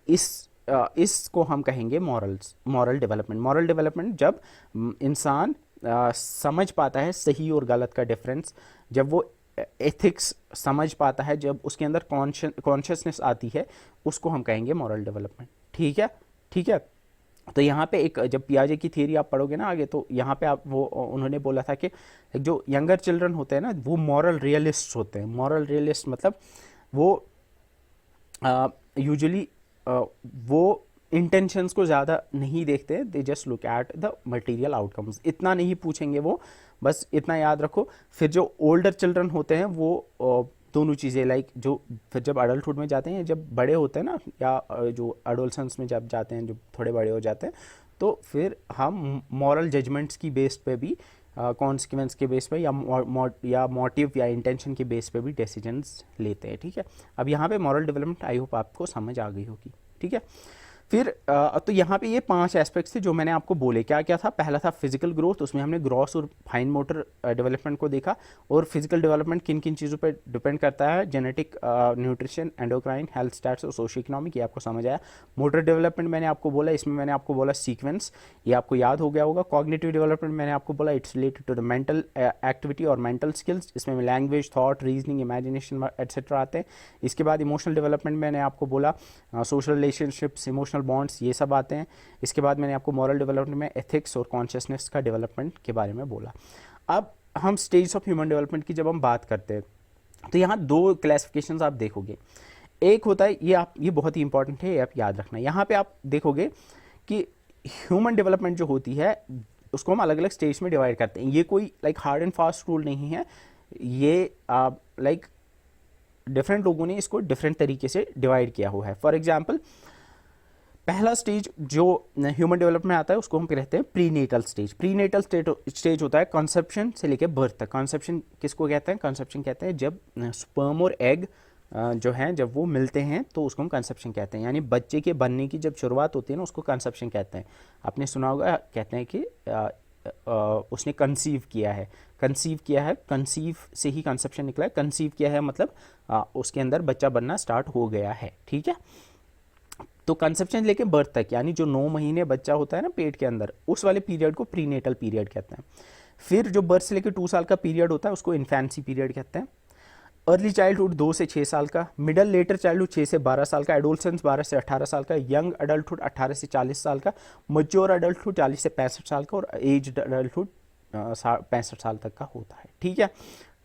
इसको हम कहेंगे मॉरल डेवलपमेंट। मॉरल डेवलपमेंट जब इंसान समझ पाता है सही और गलत का डिफरेंस, जब वो एथिक्स समझ पाता है, जब उसके अंदर कॉन्शियसनेस आती है, उसको हम कहेंगे मॉरल डेवलपमेंट। ठीक है, ठीक है। तो यहाँ पे एक, जब पियाजे की थियरी आप पढ़ोगे ना आगे, तो यहाँ पे आप वो उन्होंने बोला था कि जो यंगर चिल्ड्रन होते हैं ना, वो मॉरल रियलिस्ट होते हैं। मॉरल रियलिस्ट मतलब वो यूजुअली वो इंटेंशंस को ज़्यादा नहीं देखते, they just look at the material outcomes, इतना नहीं पूछेंगे वो, बस इतना याद रखो। फिर जो ओल्डर चिल्ड्रन होते हैं वो दोनों चीज़ें, लाइक जो फिर जब अडल्टहुड में जाते हैं, जब बड़े होते हैं ना, या जो एडोलसेंस में जब जाते हैं, जब थोड़े बड़े हो जाते हैं, तो फिर हम मॉरल जजमेंट्स की बेस पे भी, कॉन्सिक्वेंस के बेस पे, या मोटिव या इंटेंशन के बेस पे भी डिसीजंस लेते हैं। ठीक है, अब यहाँ पे मॉरल डेवलपमेंट आई होप आपको समझ आ गई होगी। ठीक है, फिर तो यहाँ पे ये 5 एस्पेक्ट्स थे जो मैंने आपको बोले। क्या क्या था? पहला था फिजिकल ग्रोथ, उसमें हमने ग्रॉस और फाइन मोटर डेवलपमेंट को देखा। और फिजिकल डेवलपमेंट किन किन चीज़ों पे डिपेंड करता है? Genetic, nutrition, endocrine, health stats और सोशियो इकोनॉमिक, ये आपको समझ आया। मोटर डेवलपमेंट मैंने आपको बोला, इसमें मैंने आपको बोला सीक्वेंस, ये आपको याद हो गया होगा। कॉग्निटिव डेवलपमेंट मैंने आपको बोला, it's related to the mental activity और मेंटल स्किल्स, इसमें language, thought, reasoning, imagination etcetera आते हैं। इसके बाद इमोशनल डेवलपमेंट मैंने आपको बोला, सोशल रिलेशनशिप्स, इमोशनल बॉन्ड्स, ये सब आते हैं। इसके बाद मैंने आपको मॉरल डेवलपमेंट में एथिक्स और कॉन्शियसनेस का डेवलपमेंट के बारे में बोला। अब हम स्टेज ऑफ ह्यूमन डेवलपमेंट की जब हम बात करते हैं, तो यहाँ 2 क्लासिफिकेशंस आप देखोगे। एक होता है, ये बहुत ही इंपॉर्टेंट है, ये आप याद रखना। यहाँ पे आप देखोगे कि ह्यूमन डेवलपमेंट जो होती है, उसको हम अलग अलग स्टेज में डिवाइड करते हैं। ये कोई like hard and fast rule नहीं है, ये लाइक डिफरेंट लोगों ने इसको डिफरेंट तरीके से डिवाइड किया हुआ है। फॉर एग्जाम्पल, पहला स्टेज जो ह्यूमन डेवलपमेंट में आता है, उसको हम कहते हैं प्रीनेटल स्टेज। प्रीनेटल स्टेज होता है कंसेप्शन से लेकर बर्थ तक। कंसेप्शन किसको कहते हैं? कंसेप्शन कहते हैं जब स्पर्म और एग जो हैं, जब वो मिलते हैं, तो उसको हम कंसेप्शन कहते हैं। यानी बच्चे के बनने की जब शुरुआत होती है ना, उसको कंसेप्शन कहते हैं। आपने सुना होगा, कहते हैं कि उसने कंसीव किया है। कंसीव किया है, कंसीव से ही कंसेप्शन निकला है। कंसीव किया है मतलब उसके अंदर बच्चा बनना स्टार्ट हो गया है। ठीक है, तो कंसेप्शन लेके बर्थ तक, यानी जो 9 महीने बच्चा होता है ना पेट के अंदर, उस वाले पीरियड को प्रीनेटल पीरियड कहते हैं। फिर जो बर्थ से लेके 2 साल का पीरियड होता है, उसको इन्फेंसी पीरियड कहते हैं। अर्ली चाइल्डहुड 2 से 6 साल का, मिडल लेटर चाइल्डहुड 6 से 12 साल का, एडोलसेंस 12 से 18 साल का, यंग अडल्टहुड 18 से 40 साल का, मैच्योर अडल्टहुड 40 से 65 साल का, और एज्ड अडल्टहुड 65 साल तक का होता है। ठीक है,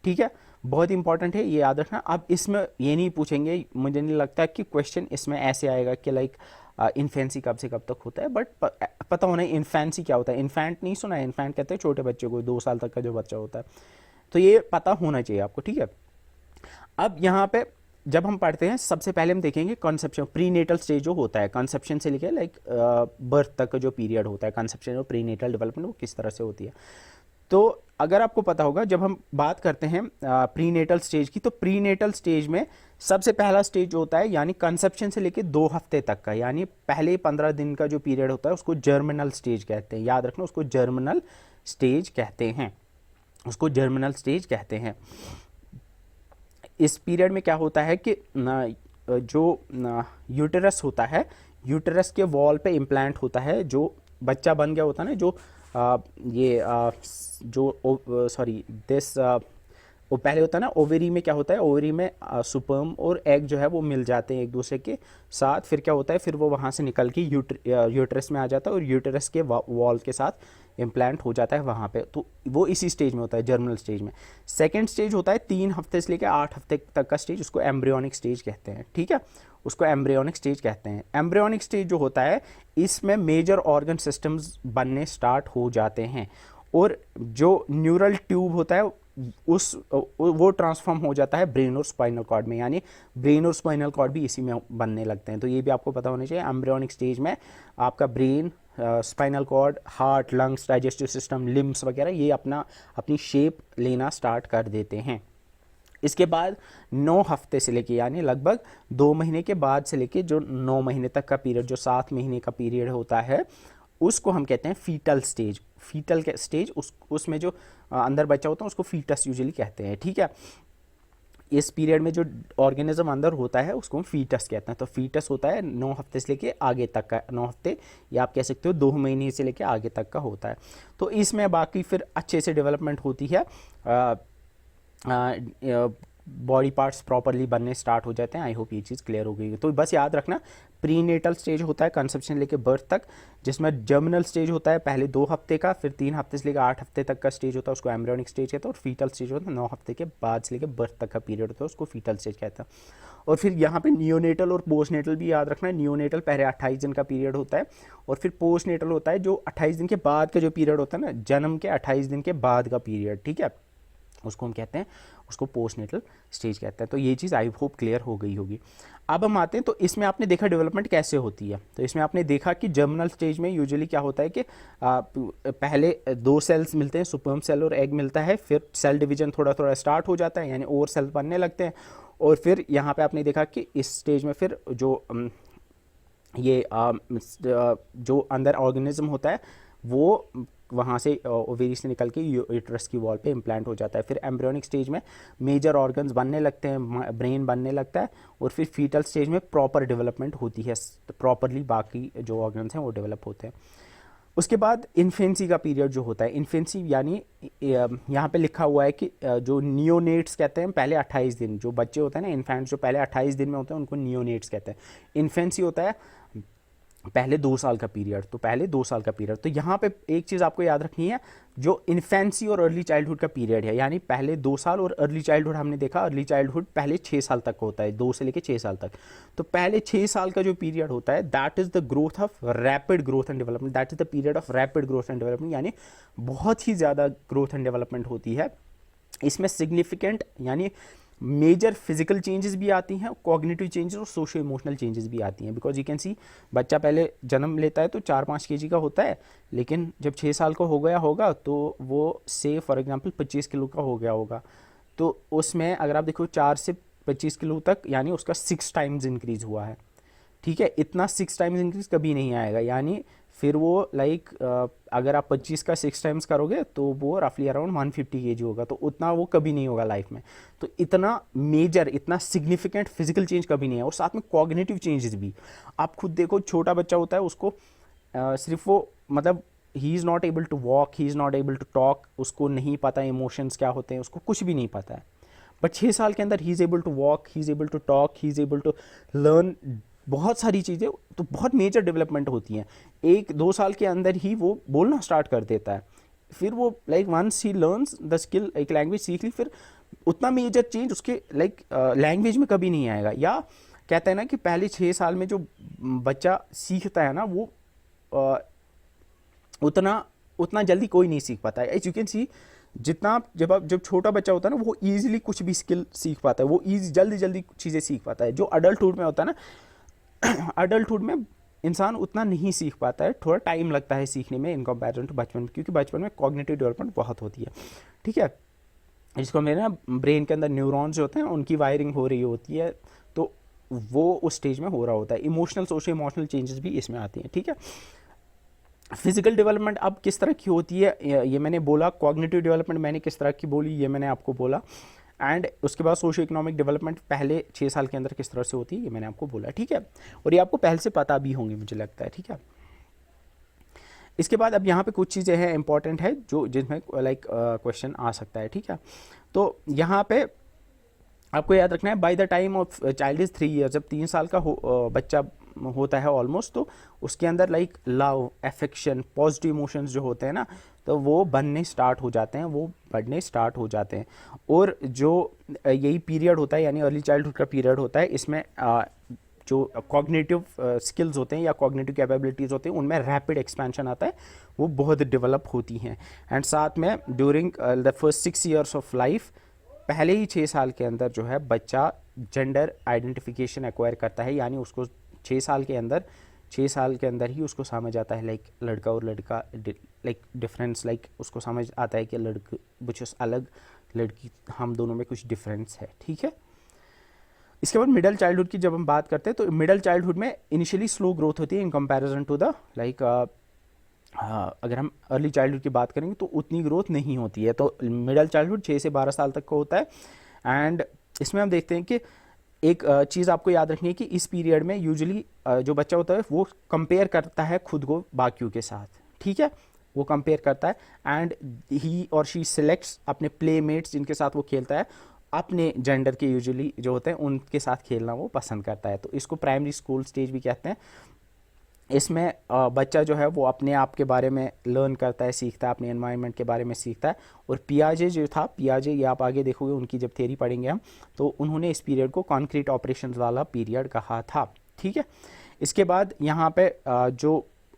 ठीक है, बहुत इंपॉर्टेंट है, ये याद रखना। अब इसमें ये नहीं पूछेंगे, मुझे नहीं लगता कि क्वेश्चन इसमें ऐसे आएगा कि लाइक इन्फेंसी कब से कब तक होता है, बट पता होना है इन्फेंसी क्या होता है। इन्फेंट नहीं सुना है? इन्फेंट कहते हैं छोटे बच्चे को, 2 साल तक का जो बच्चा होता है, तो ये पता होना चाहिए आपको। ठीक है, अब यहाँ पे जब हम पढ़ते हैं, सबसे पहले हम देखेंगे कंसेप्शन, प्रीनेटल स्टेज जो होता है, कंसेप्शन से लेके लाइक बर्थ तक का जो पीरियड होता है, कंसेप्शन और प्रीनेटल डेवलपमेंट वो किस तरह से होती है। तो अगर आपको पता होगा, जब हम बात करते हैं प्रीनेटल स्टेज की, तो प्रीनेटल स्टेज में सबसे पहला स्टेज जो होता है, यानी कंसेप्शन से लेके 2 हफ्ते तक का, यानी पहले 15 दिन का जो पीरियड होता है, उसको जर्मिनल स्टेज कहते हैं। याद रखना, उसको जर्मिनल स्टेज कहते हैं, उसको जर्मिनल स्टेज कहते हैं। इस पीरियड में क्या होता है कि जो यूटेरस होता है, यूटेरस के वॉल पे इम्प्लांट होता है, जो बच्चा बन गया होता है ना, जो वो पहले होता है ना, ओवेरी में क्या होता है, ओवेरी में सुपर्म और एग जो है वो मिल जाते हैं एक दूसरे के साथ। फिर क्या होता है, फिर वो वहाँ से निकल के यूटेरस में आ जाता है, और यूटेरस के वॉल के साथ इम्प्लांट हो जाता है वहाँ पे। तो वो इसी स्टेज में होता है, जर्मिनल स्टेज में। सेकेंड स्टेज होता है 3 हफ्ते से लेकर 8 हफ्ते तक का स्टेज, उसको एम्ब्रियोनिक स्टेज कहते हैं। ठीक है, उसको एम्ब्रियोनिक स्टेज कहते हैं। एम्ब्रियोनिक स्टेज जो होता है, इसमें मेजर ऑर्गन सिस्टम्स बनने स्टार्ट हो जाते हैं, और जो न्यूरल ट्यूब होता है वो ट्रांसफॉर्म हो जाता है ब्रेन और स्पाइनल कॉर्ड में, यानी ब्रेन और स्पाइनल कॉर्ड भी इसी में बनने लगते हैं। तो ये भी आपको पता होना चाहिए, एम्ब्रियोनिक स्टेज में आपका brain, spinal cord, heart, lungs, digestive system, limbs वगैरह ये अपनी शेप लेना स्टार्ट कर देते हैं। इसके बाद 9 हफ्ते से लेके, यानी लगभग 2 महीने के बाद से लेके जो 9 महीने तक का पीरियड, जो 7 महीने का पीरियड होता है, उसको हम कहते हैं फीटल स्टेज। फीटल स्टेज, उसमें जो अंदर बच्चा होता है उसको फीटस यूजुअली कहते हैं, ठीक है। इस पीरियड में जो ऑर्गेनिज्म अंदर होता है उसको हम फीटस कहते हैं। तो फीटस होता है 9 हफ्ते से लेके आगे तक का, 9 हफ्ते या आप कह सकते हो 2 महीने से लेके आगे तक का होता है। तो इसमें बाकी फिर अच्छे से डेवलपमेंट होती है, बॉडी पार्ट्स प्रॉपरली बनने स्टार्ट हो जाते हैं। आई होप ये चीज़ क्लियर हो गई। तो बस याद रखना, प्रीनेटल स्टेज होता है कंसेप्शन लेके बर्थ तक, जिसमें जर्मिनल स्टेज होता है पहले 2 हफ्ते का, फिर 3 हफ्ते से लेकर 8 हफ्ते तक का स्टेज होता है, उसको एम्ब्रियोनिक स्टेज कहते हैं। और फीटल स्टेज होता है 9 हफ्ते के बाद से लेकर बर्थ तक का पीरियड होता है, उसको फीटल स्टेज कहते हैं। और फिर यहाँ पे नियोनेटल और पोस्टनेटल भी याद रखना है। नियोनेटल पहले 28 दिन का पीरियड होता है, और फिर पोस्टनेटल होता है जो 28 दिन के बाद का जो पीरियड होता है ना, जन्म के 28 दिन के बाद का पीरियड, ठीक है, उसको हम कहते हैं, उसको पोस्टनेटल स्टेज कहते हैं। तो ये चीज़ आई होप क्लियर हो गई होगी। अब हम आते हैं, तो इसमें आपने देखा डेवलपमेंट कैसे होती है। तो इसमें आपने देखा कि जर्मिनल स्टेज में यूजुअली क्या होता है कि पहले 2 सेल्स मिलते हैं, स्पर्म सेल और एग मिलता है, फिर सेल डिवीजन थोड़ा थोड़ा स्टार्ट हो जाता है, यानी और सेल बनने लगते हैं। और फिर यहाँ पे आपने देखा कि इस स्टेज में फिर जो जो अंदर ऑर्गेनिज्म होता है वो वहाँ से ओवेरी से निकल के यूट्रस की वॉल पे इम्प्लांट हो जाता है। फिर एम्ब्रियोनिक स्टेज में मेजर ऑर्गन्स बनने लगते हैं, ब्रेन बनने लगता है, और फिर फीटल स्टेज में प्रॉपर डेवलपमेंट होती है, प्रॉपरली बाकी जो ऑर्गन्स हैं वो डेवलप होते हैं। उसके बाद इन्फेंसी का पीरियड जो होता है, इन्फेंसी यानी यहाँ पे लिखा हुआ है कि जो नियोनेट्स कहते हैं पहले 28 दिन, जो बच्चे होते हैं ना इन्फेंट्स, जो पहले 28 दिन में होते हैं उनको नियोनेट्स कहते हैं। इन्फेंसी होता है पहले 2 साल का पीरियड, तो पहले 2 साल का पीरियड। तो यहाँ पे एक चीज़ आपको याद रखनी है, जो इन्फेंसी और अर्ली चाइल्डहुड का पीरियड है, यानी पहले 2 साल, और अर्ली चाइल्डहुड हमने देखा अर्ली चाइल्डहुड पहले 6 साल तक होता है, 2 से लेके 6 साल तक। तो पहले 6 साल का जो पीरियड होता है, that is the growth of rapid growth and development, that is the period of rapid growth and development, यानी बहुत ही ज़्यादा ग्रोथ एंड डेवलपमेंट होती है। इसमें सिग्निफिकेंट यानी मेजर फिजिकल चेंजेस भी आती हैं, कॉग्निटिव चेंजेस और सोशो इमोशनल चेंजेस भी आती हैं। बिकॉज यू कैन सी, बच्चा पहले जन्म लेता है तो 4-5 kg का होता है, लेकिन जब 6 साल का हो गया होगा तो वो से फॉर एग्जांपल 25 किलो का हो गया होगा। तो उसमें अगर आप देखो 4 से 25 किलो तक, यानी उसका 6 टाइम्स इंक्रीज हुआ है, ठीक है। इतना 6 टाइम्स इंक्रीज कभी नहीं आएगा, यानी फिर वो लाइक अगर आप 25 का 6 टाइम्स करोगे तो वो रफली अराउंड 150 kg होगा, तो उतना वो कभी नहीं होगा लाइफ में। तो इतना मेजर, इतना सिग्निफिकेंट फिजिकल चेंज कभी नहीं है। और साथ में कॉग्निटिव चेंजेस भी, आप खुद देखो, छोटा बच्चा होता है उसको सिर्फ वो मतलब he is not able to walk, he is not able to talk, उसको नहीं पता इमोशंस क्या होते हैं, उसको कुछ भी नहीं पता है। बट 6 साल के अंदर he is able to walk, he is able to talk, he is able to learn बहुत सारी चीज़ें। तो बहुत मेजर डेवलपमेंट होती हैं। 1-2 साल के अंदर ही वो बोलना स्टार्ट कर देता है। फिर वो like once he learns the skill, एक लैंग्वेज सीख ली, फिर उतना मेजर चेंज उसके लाइक लैंग्वेज में कभी नहीं आएगा। या कहते हैं ना कि पहले 6 साल में जो बच्चा सीखता है ना, वो उतना जल्दी कोई नहीं सीख पाता है। एज यू कैन सी, जितना जब छोटा बच्चा होता है ना, वो ईजिली कुछ भी स्किल सीख पाता है, वो जल्दी चीज़ें सीख पाता है। जो अडल्टहुड में होता है ना, अडल्टहुड में इंसान उतना नहीं सीख पाता है, थोड़ा टाइम लगता है सीखने में इन कंपैरिजन टू बचपन में, क्योंकि बचपन में कॉग्निटिव डेवलपमेंट बहुत होती है, ठीक है। जिसको मेरे ना ब्रेन के अंदर न्यूरॉन्स होते हैं, उनकी वायरिंग हो रही होती है, तो वो उस स्टेज में हो रहा होता है। इमोशनल, सोशो इमोशनल चेंजेस भी इसमें आती हैं, ठीक है। फिजिकल डेवलपमेंट अब किस तरह की होती है ये मैंने बोला, कॉग्निटिव डेवलपमेंट मैंने किस तरह की बोली ये मैंने आपको बोला, एंड उसके बाद सोशो इकोनॉमिक डेवलपमेंट पहले 6 साल के अंदर किस तरह से होती है ये मैंने आपको बोला, ठीक है। और ये आपको पहले से पता भी होंगी मुझे लगता है, ठीक है। इसके बाद अब यहाँ पे कुछ चीज़ें हैं इंपॉर्टेंट है, जो जिसमें लाइक क्वेश्चन आ सकता है, ठीक है। तो यहाँ पे आपको याद रखना है, by the time of child is 3 years, जब 3 साल का बच्चा होता है ऑलमोस्ट, तो उसके अंदर like love, affection, positive emotions जो होते हैं ना, तो वो बनने स्टार्ट हो जाते हैं, वो बढ़ने स्टार्ट हो जाते हैं। और जो यही पीरियड होता है, यानी अर्ली चाइल्डहुड का पीरियड होता है, इसमें जो कॉग्निटिव स्किल्स होते हैं या कॉग्निटिव कैपेबिलिटीज़ होते हैं, उनमें रैपिड एक्सपेंशन आता है, वो बहुत डेवलप होती हैं। एंड साथ में during the first 6 years of life, पहले ही 6 साल के अंदर जो है बच्चा जेंडर आइडेंटिफिकेशन एक्वायर करता है, यानी उसको 6 साल के अंदर ही उसको समझ आता है लाइक लड़का और लड़का, लाइक डिफरेंस, लाइक उसको समझ आता है कि लड़के कुछ अलग, लड़की, हम दोनों में कुछ डिफरेंस है, ठीक है। इसके बाद मिडल चाइल्डहुड की जब हम बात करते हैं, तो मिडल चाइल्डहुड में इनिशियली स्लो ग्रोथ होती है in comparison to the like अगर हम अर्ली चाइल्डहुड की बात करेंगे तो उतनी ग्रोथ नहीं होती है। तो मिडल चाइल्डहुड 6 से 12 साल तक का होता है। एंड इसमें हम देखते हैं कि एक चीज़ आपको याद रखनी है कि इस पीरियड में यूजुअली जो बच्चा होता है वो कंपेयर करता है खुद को बाकियों के साथ, ठीक है, वो कंपेयर करता है एंड ही और शी सिलेक्ट्स अपने प्लेमेट्स जिनके साथ वो खेलता है अपने जेंडर के यूजुअली जो होते हैं उनके साथ खेलना वो पसंद करता है। तो इसको प्राइमरी स्कूल स्टेज भी कहते हैं। इसमें बच्चा जो है वो अपने आप के बारे में लर्न करता है, सीखता है, अपने एनवायरनमेंट के बारे में सीखता है। और पियाजे जो था, पियाजे ये आप आगे देखोगे उनकी जब थ्योरी पढ़ेंगे हम, तो उन्होंने इस पीरियड को कॉन्क्रीट ऑपरेशंस वाला पीरियड कहा था, ठीक है। इसके बाद यहाँ पे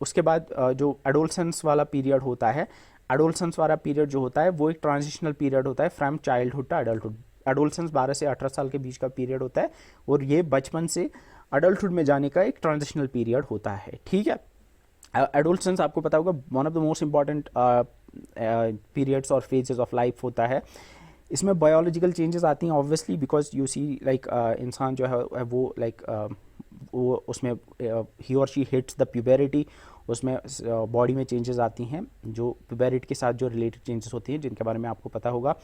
उसके बाद जो एडोलसेंस वाला पीरियड होता है, एडोलसेंस वाला पीरियड जो होता है वो एक ट्रांजिशनल पीरियड होता है from childhood to adulthood. Adolescence 12 से 18 साल के बीच का पीरियड होता है और ये बचपन से अडल्टहुड में जाने का एक ट्रांजिशनल पीरियड होता है, ठीक है। एडोलसेंस आपको पता होगा one of the most important periods और फेजेस ऑफ लाइफ होता है। इसमें बायोलॉजिकल चेंजेस आती हैं obviously, because you see like इंसान जो है वो लाइक वो उसमें ही और शी हिट्स द प्यूबेरिटी, उसमें बॉडी में चेंजेस आती हैं जो प्यूबेरिटी के साथ जो रिलेटेड चेंजेस होती हैं जिनके बारे में आपको पता होगा।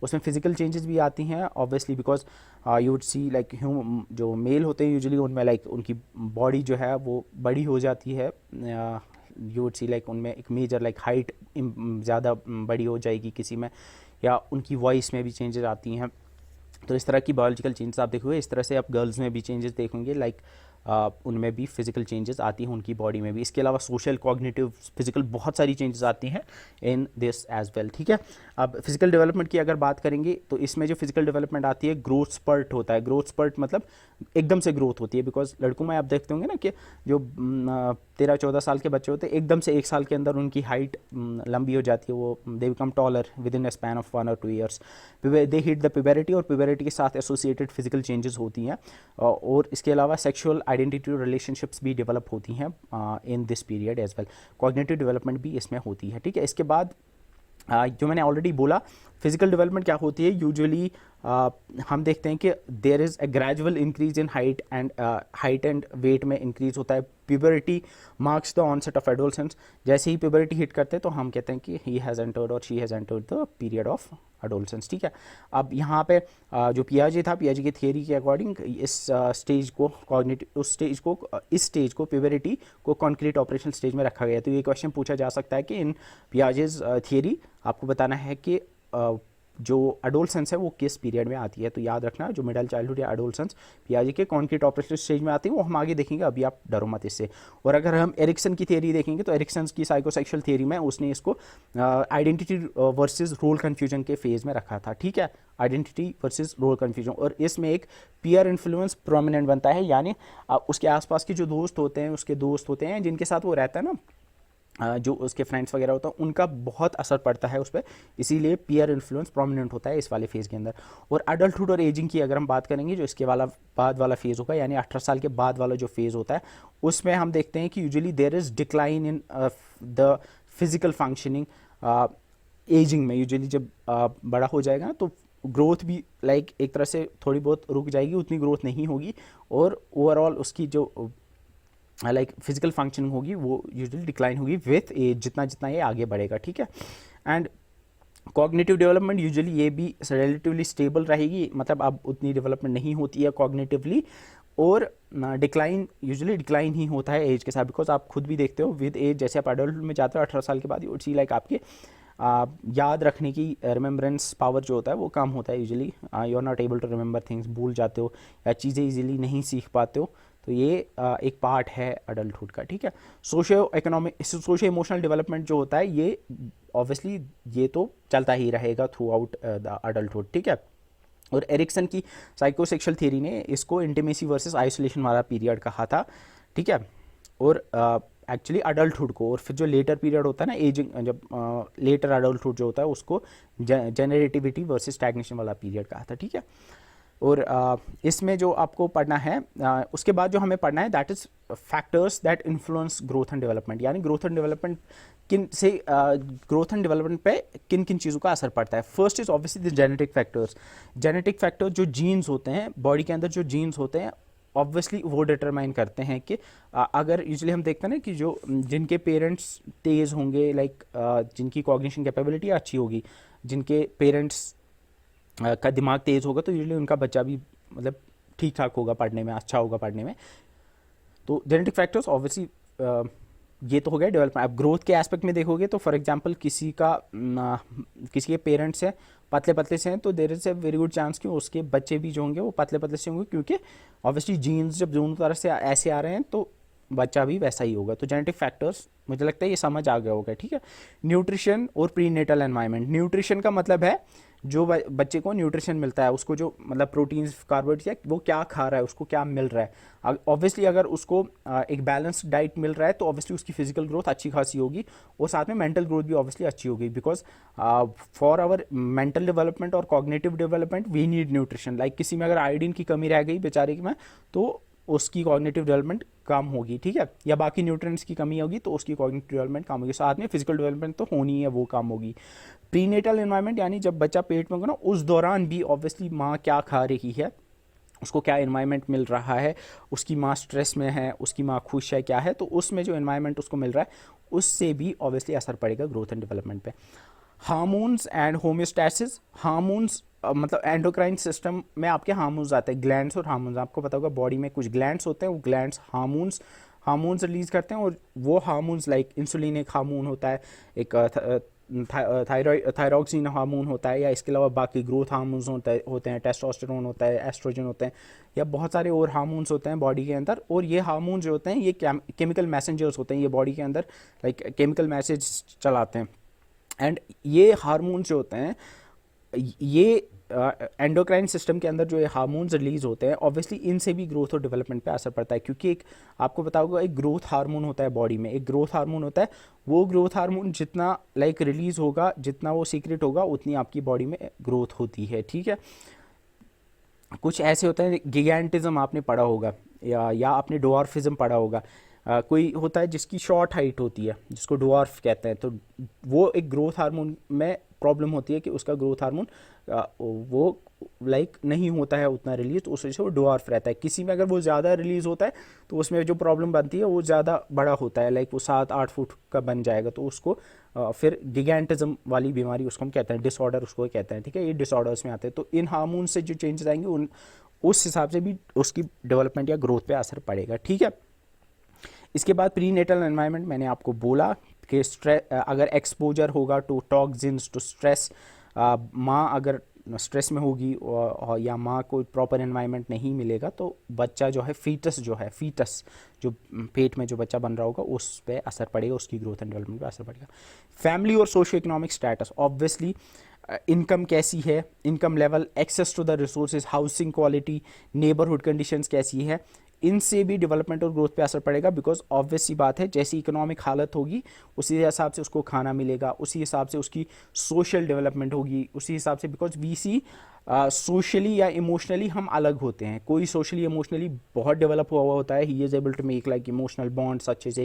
उसमें फिजिकल चेंजेस भी आती हैं obviously, because you would see like जो मेल होते हैं यूजुअली उनमें लाइक उनकी बॉडी जो है वो बड़ी हो जाती है। यू वुड सी लाइक उनमें एक मेजर लाइक हाइट ज़्यादा बड़ी हो जाएगी किसी में, या उनकी वॉइस में भी चेंजेस आती हैं। तो इस तरह की बायोलॉजिकल चेंजेस आप देखोगे। इस तरह से आप गर्ल्स में भी चेंजेस देखेंगे, लाइक उनमें भी फिजिकल चेंजेस आती हैं उनकी बॉडी में भी। इसके अलावा सोशल, कॉग्निटिव, फिजिकल बहुत सारी चेंजेस आती हैं इन दिस एज वेल, ठीक है। अब फिजिकल डेवलपमेंट की अगर बात करेंगे तो इसमें जो फिजिकल डेवलपमेंट आती है ग्रोथ स्पर्ट होता है। ग्रोथ स्पर्ट मतलब एकदम से ग्रोथ होती है, बिकॉज लड़कों में आप देखते होंगे ना कि जो 13-14 साल के बच्चे होते हैं एकदम से 1 साल के अंदर उनकी हाइट लंबी हो जाती है, वो they become taller with in a span of 1 और 2 ईयर्स। दे हिट द प्यूबेरिटी और प्यूबेरिटी के साथ एसोसिएटेड फिजिकल चेंजेस होती हैं। और इसके अलावा सेक्सुअल आइडेंटिटी रिलेशनशिप्स भी डेवलप होती हैं in this period as well. Cognitive development भी इसमें होती है, ठीक है। इसके बाद जो मैंने ऑलरेडी बोला फिजिकल डेवलपमेंट क्या होती है, यूजुअली हम देखते हैं कि there is a gradual increase in height and weight में इंक्रीज होता है। Puberty marks the onset of adolescence. जैसे ही प्यूबरिटी हिट करते हैं तो हम कहते हैं कि ही हैज़ एंटर्ड और she has entered the period of adolescence, ठीक है। अब यहाँ पे जो पियाजे था, पियाजे की थियरी के अकॉर्डिंग इस स्टेज को कॉग्निटिव इस स्टेज को प्यूबरिटी को कॉन्क्रीट ऑपरेशन स्टेज में रखा गया। तो ये क्वेश्चन पूछा जा सकता है कि इन पियाजेज थियरी आपको बताना है कि जो एडोलसेंस है वो किस पीरियड में आती है। तो याद रखना जो मिडिल चाइल्डहुड या एडोलसेंस पियाजे के कॉन्क्रीट ऑपरेशन स्टेज में आती है वो हम आगे देखेंगे, अभी आप डरो मत इससे। और अगर हम एरिक्सन की थियरी देखेंगे तो एरिक्सन की साइकोसेक्सुअल थियरी में उसने इसको आइडेंटिटी वर्सेस रोल कन्फ्यूजन के फेज में रखा था, ठीक है। आइडेंटिटी वर्सेस रोल कन्फ्यूजन, और इसमें एक पीयर इन्फ्लुएंस प्रोमिनेंट बनता है, यानी उसके आसपास के जो दोस्त होते हैं, उसके दोस्त होते हैं जिनके साथ वो रहता है ना, जो उसके फ्रेंड्स वगैरह होता है उनका बहुत असर पड़ता है उस पर, इसीलिए पीयर इन्फ्लुएंस प्रोमिनेंट होता है इस वाले फेज़ के अंदर। और एडल्टहुड और एजिंग की अगर हम बात करेंगे, जो इसके बाद वाला फेज़ होगा, यानी 18 साल के बाद वाला जो फेज़ होता है, उसमें हम देखते हैं कि usually there is decline in the physical functioning. Ageing में यूजुअली जब बड़ा हो जाएगा ना तो ग्रोथ भी लाइक एक तरह से थोड़ी बहुत रुक जाएगी, उतनी ग्रोथ नहीं होगी, और ओवरऑल उसकी जो लाइक फिजिकल फंक्शनिंग होगी वो यूजुअली डिक्लाइन होगी विथ एज, जितना जितना ये आगे बढ़ेगा, ठीक है। एंड कॉग्निटिव डेवलपमेंट यूजुअली ये भी रिलेटिवली स्टेबल रहेगी, मतलब अब उतनी डेवलपमेंट नहीं होती है कॉग्निटिवली, और डिक्लाइन यूजुअली डिक्लाइन ही होता है एज के साथ, बिकॉज आप खुद भी देखते हो विद एज जैसे आप एडल्ट में जाते हो 18 साल के बाद यू सी लाइक आपके याद रखने की रिमेम्बरेंस पावर जो होता है वो कम होता है usually. You are not able to remember things, भूल जाते हो या चीज़ें ईजिली नहीं सीख पाते हो। तो ये एक पार्ट है अडल्टहुड का, ठीक है। सोशो इमोशनल डेवलपमेंट जो होता है ये ऑब्वियसली ये तो चलता ही रहेगा थ्रू आउट द अडल्टहुड, ठीक है। और एरिक्सन की साइकोसेक्सुअल थ्योरी ने इसको इंटीमेसी वर्सेस आइसोलेशन वाला पीरियड कहा था, ठीक है। और एक्चुअली अडल्टहुड को, और फिर जो लेटर पीरियड होता है ना एजिंग, जब लेटर अडल्टहुड जो होता है उसको जेनरेटिविटी वर्सेस स्टैग्नेशन वाला पीरियड कहा था, ठीक है। और इसमें जो आपको पढ़ना है उसके बाद जो हमें पढ़ना है that is factors that influence growth and development, यानी growth and development growth and development पे किन किन चीज़ों का असर पड़ता है। First is obviously the genetic factors. Genetic factor जो जीन्स होते हैं, बॉडी के अंदर जो जीन्स होते हैं ऑब्वियसली वो डिटरमाइन करते हैं कि अगर यूजली हम देखते हैं ना कि जो जिनके पेरेंट्स तेज़ होंगे, लाइक जिनकी कॉग्निशन कैपेबिलिटी अच्छी होगी, जिनके पेरेंट्स का दिमाग तेज़ होगा, तो यूजली उनका बच्चा भी मतलब ठीक ठाक होगा पढ़ने में, अच्छा होगा पढ़ने में। तो जेनेटिक फैक्टर्स ऑब्वियसली ये तो हो गया डेवलपमेंट। अब ग्रोथ के एस्पेक्ट में देखोगे तो फॉर एग्जांपल किसी के पेरेंट्स हैं पतले पतले से हैं, तो there is a very good chance कि उसके बच्चे भी जो होंगे वो पतले पतले से होंगे, क्योंकि ऑब्वियसली जीन्स जब दोनों तरफ से ऐसे आ रहे हैं तो बच्चा भी वैसा ही होगा। तो जेनेटिक फैक्टर्स मुझे लगता है ये समझ आ गया होगा, ठीक है। न्यूट्रिशन और प्रीनेटल एनवायरनमेंट। न्यूट्रिशन का मतलब है जो बच्चे को न्यूट्रिशन मिलता है, उसको जो मतलब प्रोटीन्स कार्बोहाइड्रेट्स या वो क्या खा रहा है, उसको क्या मिल रहा है। ऑब्वियसली अगर उसको एक बैलेंस्ड डाइट मिल रहा है तो ऑब्वियसली उसकी फिजिकल ग्रोथ अच्छी खासी होगी, और साथ में मेंटल ग्रोथ भी ऑब्वियसली अच्छी होगी, because for our mental development और cognitive development we need nutrition. Like किसी में अगर आयोडीन की कमी रह गई बेचारे में, तो उसकी कॉग्निटिव डेवलपमेंट कम होगी, ठीक है, या बाकी न्यूट्रिएंट्स की कमी होगी तो उसकी कॉग्निटिव डेवलपमेंट कम होगी, साथ में फिजिकल डेवलपमेंट तो होनी है, वो कम होगी। प्रीनेटल एनवायरनमेंट यानी जब बच्चा पेट में होगा ना, उस दौरान भी ऑब्वियसली माँ क्या खा रही है, उसको क्या एनवायरनमेंट मिल रहा है, उसकी माँ स्ट्रेस में है, उसकी माँ खुश है, क्या है, तो उसमें जो एनवायरनमेंट उसको मिल रहा है उससे भी ऑब्वियसली असर पड़ेगा ग्रोथ एंड डेवलपमेंट पे। Hormones and homeostasis. हार्मोन्स मतलब एंडोक्राइन सिस्टम में आपके हार्मोन्स आते हैं, ग्लैंड्स और हार्मोन्स। आपको पता होगा बॉडी में कुछ ग्लैंड्स होते हैं, वो ग्लैंड्स हार्मोन्स रिलीज करते हैं, और वो हार्मोन्स लाइक इंसुलिन एक हार्मोन होता है, एक थायरॉक्सिन हार्मोन होता है, या इसके अलावा बाकी ग्रोथ हार्मोन्स होते हैं, टेस्टोस्टेरोन होता है, एस्ट्रोजन होते हैं, या बहुत सारे और हार्मोन्स होते हैं बॉडी के अंदर। और ये हार्मोन्स जो होते हैं ये केमिकल मैसेंजर्स होते हैं, ये बॉडी के अंदर लाइक केमिकल मैसेज चलाते हैं। एंड ये हार्मोन्स जो होते हैं, ये एंडोक्राइन सिस्टम के अंदर जो ये हार्मोन्स रिलीज होते हैं, ऑब्वियसली इनसे भी ग्रोथ और डेवलपमेंट पे असर पड़ता है, क्योंकि एक आपको पता होगा एक ग्रोथ हार्मोन होता है बॉडी में, एक ग्रोथ हार्मोन होता है, वो ग्रोथ हार्मोन जितना लाइक रिलीज होगा, जितना वो सीक्रेट होगा, उतनी आपकी बॉडी में ग्रोथ होती है, ठीक है। कुछ ऐसे होते हैं, गिगैंटिज्म आपने पढ़ा होगा, या आपने डॉर्फिज्म पढ़ा होगा। कोई होता है जिसकी शॉर्ट हाइट होती है, जिसको डॉर्फ कहते हैं, तो वो एक ग्रोथ हार्मोन में प्रॉब्लम होती है कि उसका ग्रोथ हार्मोन वो लाइक नहीं होता है उतना रिलीज, तो उस वजह से वो डॉर्फ रहता है। किसी में अगर वो ज़्यादा रिलीज होता है तो उसमें जो प्रॉब्लम बनती है वो ज़्यादा बड़ा होता है, लाइक वो 7-8 फुट का बन जाएगा, तो उसको फिर गिगैंटिज्म वाली बीमारी उसको हम कहते हैं, डिसऑर्डर उसको कहते हैं, ठीक है। ये डिसऑर्डर्स में आते हैं, तो इन हार्मोन से जो चेंजेस आएंगे उस हिसाब से भी उसकी डेवलपमेंट या ग्रोथ पे असर पड़ेगा, ठीक है। इसके बाद प्री नेटल एनवायरनमेंट, मैंने आपको बोला कि स्ट्रेस अगर एक्सपोजर होगा टू टॉक्सिन्स, टू स्ट्रेस, माँ अगर स्ट्रेस में होगी या माँ को प्रॉपर एनवायरनमेंट नहीं मिलेगा, तो बच्चा जो है फीटस जो पेट में जो बच्चा बन रहा होगा उस पर असर पड़ेगा, उसकी ग्रोथ एंड डेवलपमेंट पे असर पड़ेगा। फैमिली और socio economic status, obviously income कैसी है, income level, access to the resources, housing quality, neighbourhood conditions कैसी है, इनसे भी डेवलपमेंट और ग्रोथ पे असर पड़ेगा, बिकॉज ऑब्वियस सी बात है जैसी इकोनॉमिक हालत होगी उसी हिसाब से उसको खाना मिलेगा, उसी हिसाब से उसकी सोशल डेवलपमेंट होगी, उसी हिसाब से, बिकॉज वी सी सोशली या इमोशनली हम अलग होते हैं। कोई सोशली इमोशनली बहुत डेवलप हुआ होता है, he is able to make like emotional bonds अच्छे से,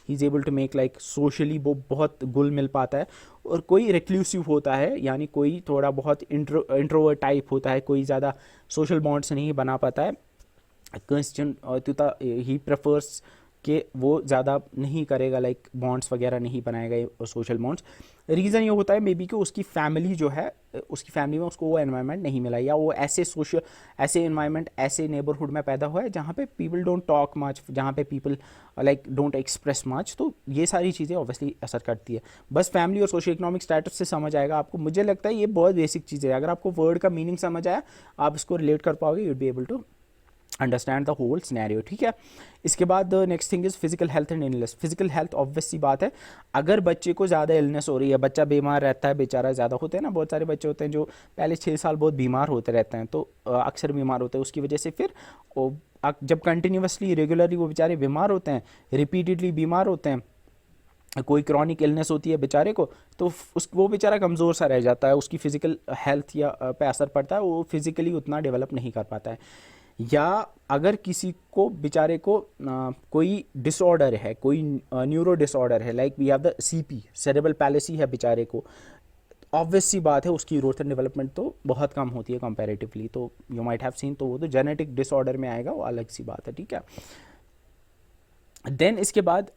he is able to make like socially वो बहुत घुल मिल पाता है, और कोई रिक्लूसिव होता है, यानी कोई थोड़ा बहुत इंट्रोवर्ट टाइप होता है, कोई ज़्यादा सोशल बॉन्ड्स नहीं बना पाता है, कंस्टेंट ही प्रेफर्स कि वो ज़्यादा नहीं करेगा, लाइक बॉन्ड्स वगैरह नहीं बनाएगा सोशल बॉन्ड्स। रीज़न ये होता है मे बी कि उसकी फैमिली जो है, उसकी फैमिली में उसको वो एनवायरनमेंट नहीं मिला, या वो ऐसे एनवायरनमेंट, ऐसे नेबरहुड में पैदा हुआ है जहाँ पे पीपल डोंट टॉक मच, जहाँ पे people like don't express much, तो ये सारी चीज़ें ऑब्वियसली असर करती है। बस फैमिली और सोशो इकोनॉमिक स्टेटस से समझ आएगा आपको, मुझे लगता है ये बहुत बेसिक चीज़ें है, अगर आपको वर्ड का मीनिंग समझ आया, आप इसको रिलेट कर पाओगे, you be able to understand the whole scenario, ठीक है। इसके बाद next thing is physical health and illness. Physical health obvious सी बात है, अगर बच्चे को ज़्यादा इलनेस हो रही है, बच्चा बीमार रहता है, बेचारा ज़्यादा होते हैं ना, बहुत सारे बच्चे होते हैं जो पहले 6 साल बहुत बीमार होते रहते हैं, तो अक्सर बीमार होते हैं, उसकी वजह से फिर जब कंटिन्यूसली रेगुलरली वो बेचारे बीमार होते हैं, रिपीटेडली बीमार होते हैं, कोई क्रॉनिक इलनेस होती है बेचारे को, तो वो बेचारा कमज़ोर सा रह जाता है, उसकी फ़िज़िकल हेल्थ या पे असर पड़ता है, वो फिज़िकली उतना डेवलप नहीं कर पाता है। या अगर किसी को बेचारे को कोई डिसऑर्डर है, कोई न्यूरो डिसऑर्डर है, like we have the CP, cerebral palsy है बेचारे को, ऑब्वियस सी बात है उसकी ग्रोथ एंड डेवलपमेंट तो बहुत कम होती है कंपैरेटिवली, तो यू माइट हैव सीन, तो वो तो जेनेटिक डिसऑर्डर में आएगा, वो अलग सी बात है, ठीक है। देन इसके बाद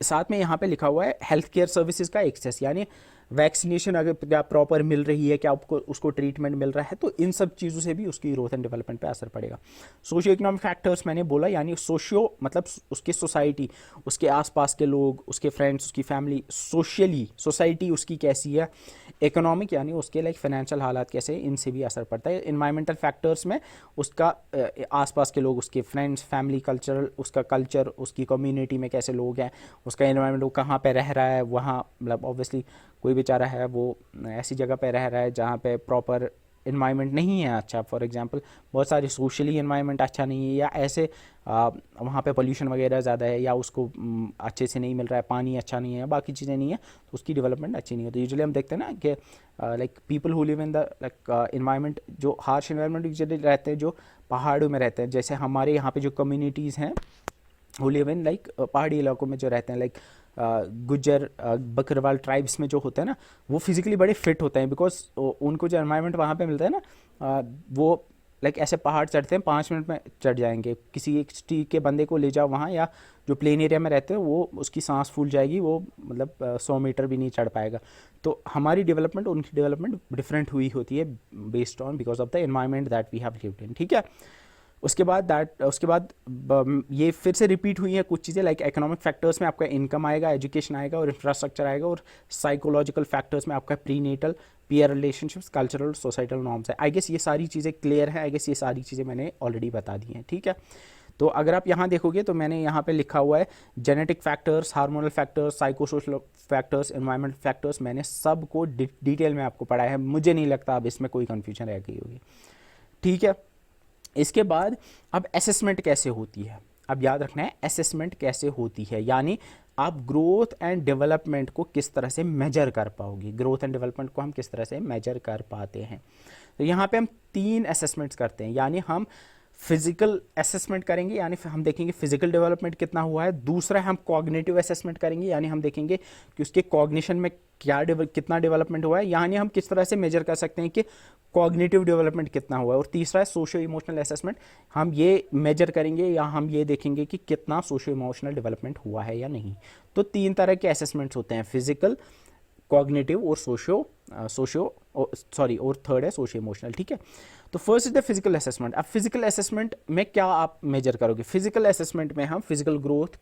साथ में यहाँ पे लिखा हुआ है हेल्थ केयर सर्विसेज का एक्सेस, यानी वैक्सीनेशन अगर क्या प्रॉपर मिल रही है, क्या आपको उसको ट्रीटमेंट मिल रहा है, तो इन सब चीज़ों से भी उसकी ग्रोथ एंड डेवलपमेंट पे असर पड़ेगा। सोशियो इकोनॉमिक फैक्टर्स मैंने बोला, यानी सोशियो मतलब उसकी सोसाइटी, उसके आसपास के लोग, उसके फ्रेंड्स, उसकी फैमिली, सोशली सोसाइटी उसकी कैसी है। इकोनॉमिक यानी उसके लाइक फाइनेंशियल हालात कैसे, इनसे भी असर पड़ता है। इन्वायरमेंटल फैक्टर्स में उसका आसपास के लोग, उसके फ्रेंड्स, फैमिली, कल्चरल, उसका कल्चर, उसकी कम्युनिटी में कैसे लोग हैं, उसका इन्वायरमेंट, वो कहाँ पे रह रहा है, वहाँ मतलब ऑब्वियसली कोई बेचारा है वो ऐसी जगह पे रह रहा है जहाँ पे प्रॉपर इन्वायरमेंट नहीं है अच्छा, फॉर एग्जांपल बहुत सारे सोशली इन्वायरमेंट अच्छा नहीं है, या ऐसे वहाँ पे पोल्यूशन वगैरह ज़्यादा है, या उसको अच्छे से नहीं मिल रहा है, पानी अच्छा नहीं है, बाकी चीज़ें नहीं है, तो उसकी डेवलपमेंट अच्छी नहीं है। तो यूजुअली हम देखते हैं ना कि like people who live in the like environment, जो हार्श इन्वायरमेंट यूजुअली रहते हैं, जो पहाड़ों में रहते हैं, जैसे हमारे यहाँ पे जो कम्युनिटीज़ हैं हु लिव इन लाइक पहाड़ी इलाकों में जो रहते हैं, लाइक गुज्जर बकरवाल ट्राइब्स में जो होते हैं ना, वो फिजिकली बड़े फिट होते हैं, बिकॉज उनको जो एनवायरनमेंट वहाँ पे मिलता है ना, वो लाइक ऐसे पहाड़ चढ़ते हैं 5 मिनट में चढ़ जाएंगे। किसी एक सिटी के बंदे को ले जाओ वहाँ, या जो प्लेन एरिया में रहते हैं, वो उसकी सांस फूल जाएगी, वो मतलब 100 मीटर भी नहीं चढ़ पाएगा। तो हमारी डेवलपमेंट उनकी डेवलपमेंट डिफरेंट हुई होती है based on because of the environment that we have lived in, ठीक है। उसके बाद ये फिर से रिपीट हुई है कुछ चीज़ें, लाइक इकोनॉमिक फैक्टर्स में आपका इनकम आएगा, एजुकेशन आएगा और इंफ्रास्ट्रक्चर आएगा, और साइकोलॉजिकल फैक्टर्स में आपका prenatal, peer relationships, cultural, societal norms है। आई गेस ये सारी चीज़ें क्लियर हैं, आई गेस ये सारी चीज़ें मैंने ऑलरेडी बता दी हैं, ठीक है। तो अगर आप यहाँ देखोगे तो मैंने यहाँ पे लिखा हुआ है genetic factors, hormonal factors, psychosocial factors, environment factors, मैंने सब को डिटेल में आपको पढ़ाया है, मुझे नहीं लगता अब इसमें कोई कन्फ्यूजन रह गई होगी, ठीक है। इसके बाद अब असेसमेंट कैसे होती है, अब याद रखना है असेसमेंट कैसे होती है, यानी आप ग्रोथ एंड डेवलपमेंट को किस तरह से मेजर कर पाओगे, ग्रोथ एंड डेवलपमेंट को हम किस तरह से मेजर कर पाते हैं। तो यहाँ पे हम 3 असेसमेंट्स करते हैं, यानी हम फिजिकल असेसमेंट करेंगे, यानी हम देखेंगे फिजिकल डेवलपमेंट कितना हुआ है। दूसरा हम कॉग्निटिव असेसमेंट करेंगे, यानी हम देखेंगे कि उसके कॉग्निशन में कितना डेवलपमेंट हुआ है, यानी हम किस तरह से मेजर कर सकते हैं कि कॉग्निटिव डेवलपमेंट कितना हुआ है। और तीसरा है सोशियो इमोशनल असेसमेंट, हम ये मेजर करेंगे या हम ये देखेंगे कि कितना सोशियो इमोशनल डेवलपमेंट हुआ है या नहीं। तो 3 तरह के असेसमेंट्स होते हैं, फिजिकल, कॉग्निटिव और और थर्ड है सोशियो इमोशनल, ठीक है। तो first is the physical assessment. अब फिजिकल असेसमेंट में क्या आप मेजर करोगे, फिजिकल असेसमेंट में हम फिजिकल ग्रोथ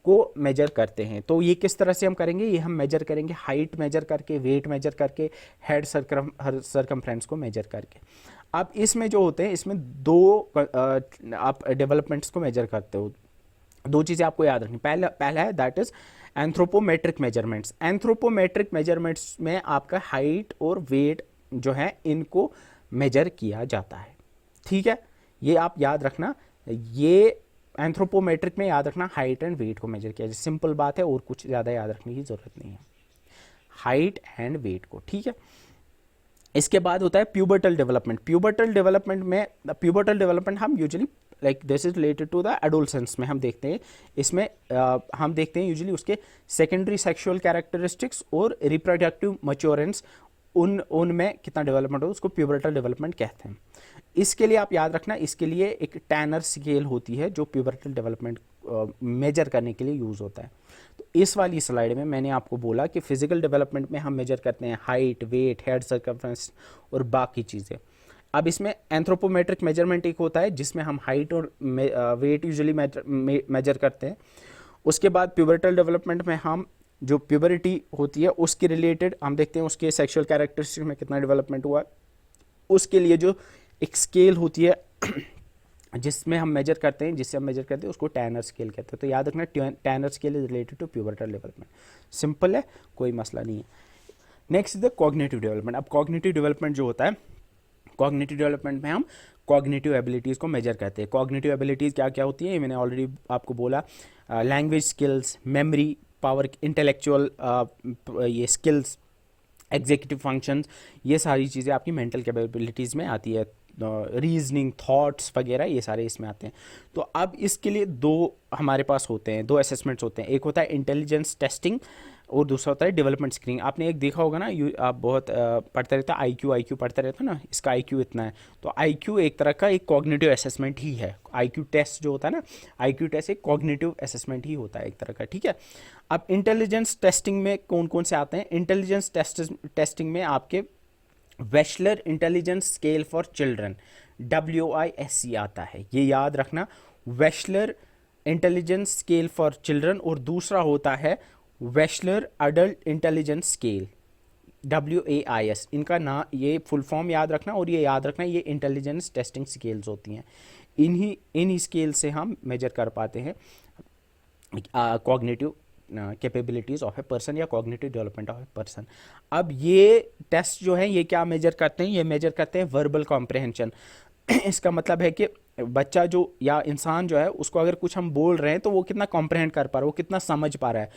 को मेजर करते हैं। तो ये किस तरह से हम करेंगे, ये हम मेजर करेंगे हाइट मेजर करके, वेट मेजर करके, हेड सरकमफ्रेंस को मेजर करके। अब इसमें जो होते हैं, इसमें 2 आप डेवलपमेंट्स को मेजर करते हो। 2 चीज़ें आपको याद रखनी, पहला है that is anthropometric measurements. Anthropometric measurements में आपका हाइट और वेट जो है इनको मेजर किया जाता है, ठीक है। ये आप याद रखना, ये एंथ्रोपोमेट्रिक में याद रखना हाइट एंड वेट को मेजर किया जाए, सिंपल बात है और कुछ ज़्यादा याद रखने की ज़रूरत नहीं है, हाइट एंड वेट को, ठीक है। इसके बाद होता है प्यूबर्टल डेवलपमेंट। प्यूबर्टल डेवलपमेंट हम usually like this is related to the adolescence में हम देखते हैं, इसमें हम देखते हैं यूजुअली उसके सेकेंडरी सेक्सुअल कैरेक्टरिस्टिक्स और रिप्रोडक्टिव मैच्योरेंस, उनमें कितना डेवलपमेंट हो, उसको प्यूबर्टल डेवलपमेंट कहते हैं। इसके लिए आप याद रखना, इसके लिए एक टैनर स्केल होती है जो प्यूबर्टल डेवलपमेंट मेजर करने के लिए यूज़ होता है। तो इस वाली स्लाइड में मैंने आपको बोला कि फिजिकल डेवलपमेंट में हम मेजर करते हैं हाइट, वेट, हेड सर्कमफ्रेंस और बाकी चीज़ें। अब इसमें एंथ्रोपोमेट्रिक मेजरमेंट एक होता है जिसमें हम हाइट और वेट यूजुअली मेजर करते हैं। उसके बाद प्यूबर्टल डेवलपमेंट में हम जो प्यूबरिटी होती है उसके रिलेटेड हम देखते हैं उसके सेक्सुअल कैरेक्टरिस्टिक में कितना डेवलपमेंट हुआ, उसके लिए जो एक स्केल होती है जिससे हम मेजर करते हैं उसको टैनर स्केल कहते हैं। तो याद रखना Tanner scale is related to pubertal development, simple है, कोई मसला नहीं है। Next is the cognitive development. अब कॉग्निटिव डेवलपमेंट जो होता है, कॉग्निटिव डेवलपमेंट में हम कॉग्निटिव एबिलिटीज़ को मेजर करते हैं। कॉग्निटिव एबिलिटीज़ क्या क्या होती हैं, मैंने ऑलरेडी आपको बोला, language skills, memory power, intellectual ये स्किल्स, एग्जीक्यूटिव फंक्शंस, ये सारी चीज़ें आपकी मेंटल कैपेबिलिटीज़ में आती है। रीजनिंग, थॉट्स वगैरह, ये सारे इसमें आते हैं। तो अब इसके लिए दो हमारे पास होते हैं, दो असेसमेंट्स होते हैं। एक होता है इंटेलिजेंस टेस्टिंग और दूसरा होता है डेवलपमेंट स्क्रीनिंग। आपने एक देखा होगा ना, आप बहुत पढ़ते रहते हैं, आईक्यू आईक्यू पढ़ते रहते हैं ना, इसका आईक्यू इतना है। तो आईक्यू एक तरह का एक कॉग्निटिव असेसमेंट ही है। आईक्यू टेस्ट जो होता है ना, आईक्यू टेस्ट एक कॉग्निटिव असेसमेंट ही होता है एक तरह का, ठीक है। अब इंटेलिजेंस टेस्टिंग में कौन कौन से आते हैं? इंटेलिजेंस टेस्टिंग में आपके Wechsler intelligence scale for children, WISC आता है, ये याद रखना। Wechsler intelligence scale for children, और दूसरा होता है Wechsler adult intelligence scale, WAIS। इनका ना ये फुल फॉर्म याद रखना, और ये याद रखना ये इंटेलिजेंस टेस्टिंग स्केल्स होती हैं। इन्हीं स्केल से हम मेजर कर पाते हैं cognitive capabilities of a person या cognitive development of a person. अब ये टेस्ट जो है ये क्या मेजर करते हैं? ये मेजर करते हैं वर्बल कॉम्प्रहेंशन। इसका मतलब है कि बच्चा जो या इंसान जो है उसको अगर कुछ हम बोल रहे हैं तो वो कितना कॉम्प्रहेंड कर पा रहा है, वो कितना समझ पा रहा है।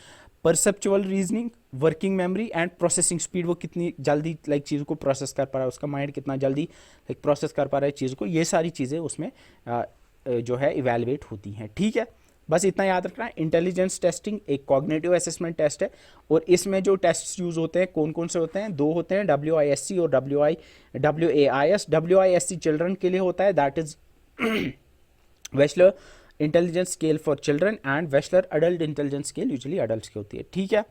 Perceptual reasoning, working memory and processing speed, वो कितनी जल्दी चीज़ को प्रोसेस कर पा रहा है, उसका माइंड कितना जल्दी प्रोसेस कर पा रहा है चीज़ को, ये सारी चीज़ें उसमें जो है इवेलुएट होती हैं, ठीक है। बस इतना याद रखना है। इंटेलिजेंस टेस्टिंग एक कॉग्निटिव असेसमेंट टेस्ट है, और इसमें जो टेस्ट यूज होते हैं कौन कौन से होते हैं? दो होते हैं, WISC और WAIS। WISC चिल्ड्रन के लिए होता है, that is Wechsler intelligence scale for children, and Wechsler adult intelligence scale usually adult की होती है, ठीक है।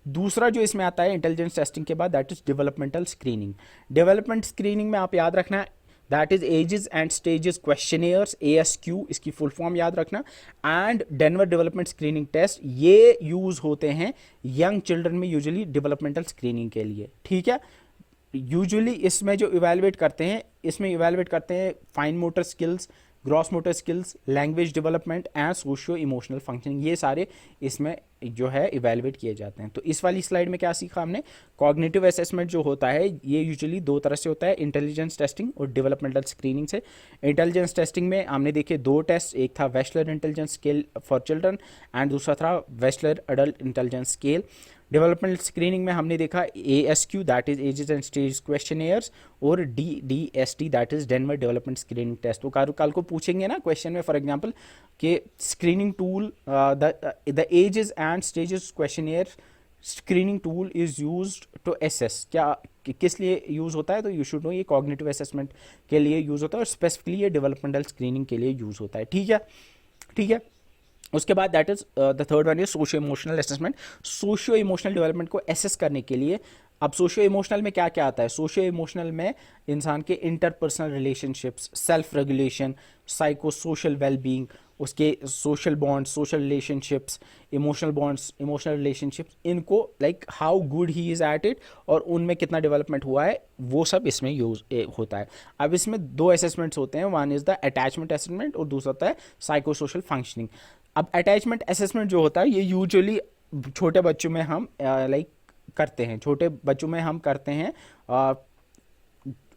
दूसरा जो इसमें आता है इंटेलिजेंस टेस्टिंग के बाद, that is developmental screening. Development screening में आप याद रखना है that is ages and stages questionnaires, ASQ, इसकी फुल फॉर्म याद रखना, and Denver development screening test. ये यूज होते हैं यंग चिल्ड्रन में यूजुअली डेवलपमेंटल स्क्रीनिंग के लिए, ठीक है। यूजुअली इसमें जो इवेलुएट करते हैं, इसमें इवेलुएट करते हैं fine motor skills, gross motor skills, language development and socio emotional functioning, ये सारे इसमें जो है इवेलुएट किए जाते हैं। तो इस वाली स्लाइड में क्या सीखा हमने? कॉग्निटिव असेसमेंट जो होता है ये यूजुअली दो तरह से होता है, इंटेलिजेंस टेस्टिंग और डेवलपमेंटल स्क्रीनिंग से। इंटेलिजेंस टेस्टिंग में हमने देखे दो टेस्ट, एक था Wechsler intelligence scale for children and दूसरा था Wechsler adult intelligence scale. Development screening में हमने देखा ASQ, that is ages and stage questionnaires, और DDST, that is Denver development screening test. तो कल को पूछेंगे ना क्वेश्चन में, फॉर एग्जांपल कि screening tool, the ages and stages questionnaire screening tool is used to assess, क्या किस लिए यूज होता है? तो यू शुड नो ये कॉग्निटिव असेसमेंट के लिए यूज होता है, और स्पेसिफिकली ये डेवलपमेंटल स्क्रीनिंग के लिए यूज होता है, ठीक है, ठीक है। उसके बाद that is the third one is socio emotional assessment. Socio emotional development को असेस करने के लिए, अब सोशियो इमोशनल में क्या क्या आता है? सोशियो इमोशनल में इंसान के interpersonal relationships, self regulation, psycho social wellbeing, उसके social bonds, social relationships, emotional bonds, emotional relationships, इनको how good he is at it और उनमें कितना डेवलपमेंट हुआ है, वो सब इसमें यूज होता है। अब इसमें दो असेसमेंट्स होते हैं, one is the attachment assessment और दूसरा होता है साइको सोशल फंक्शनिंग। अब अटैचमेंट असेसमेंट जो होता है ये यूजुअली छोटे बच्चों में हम करते हैं, छोटे बच्चों में हम करते हैं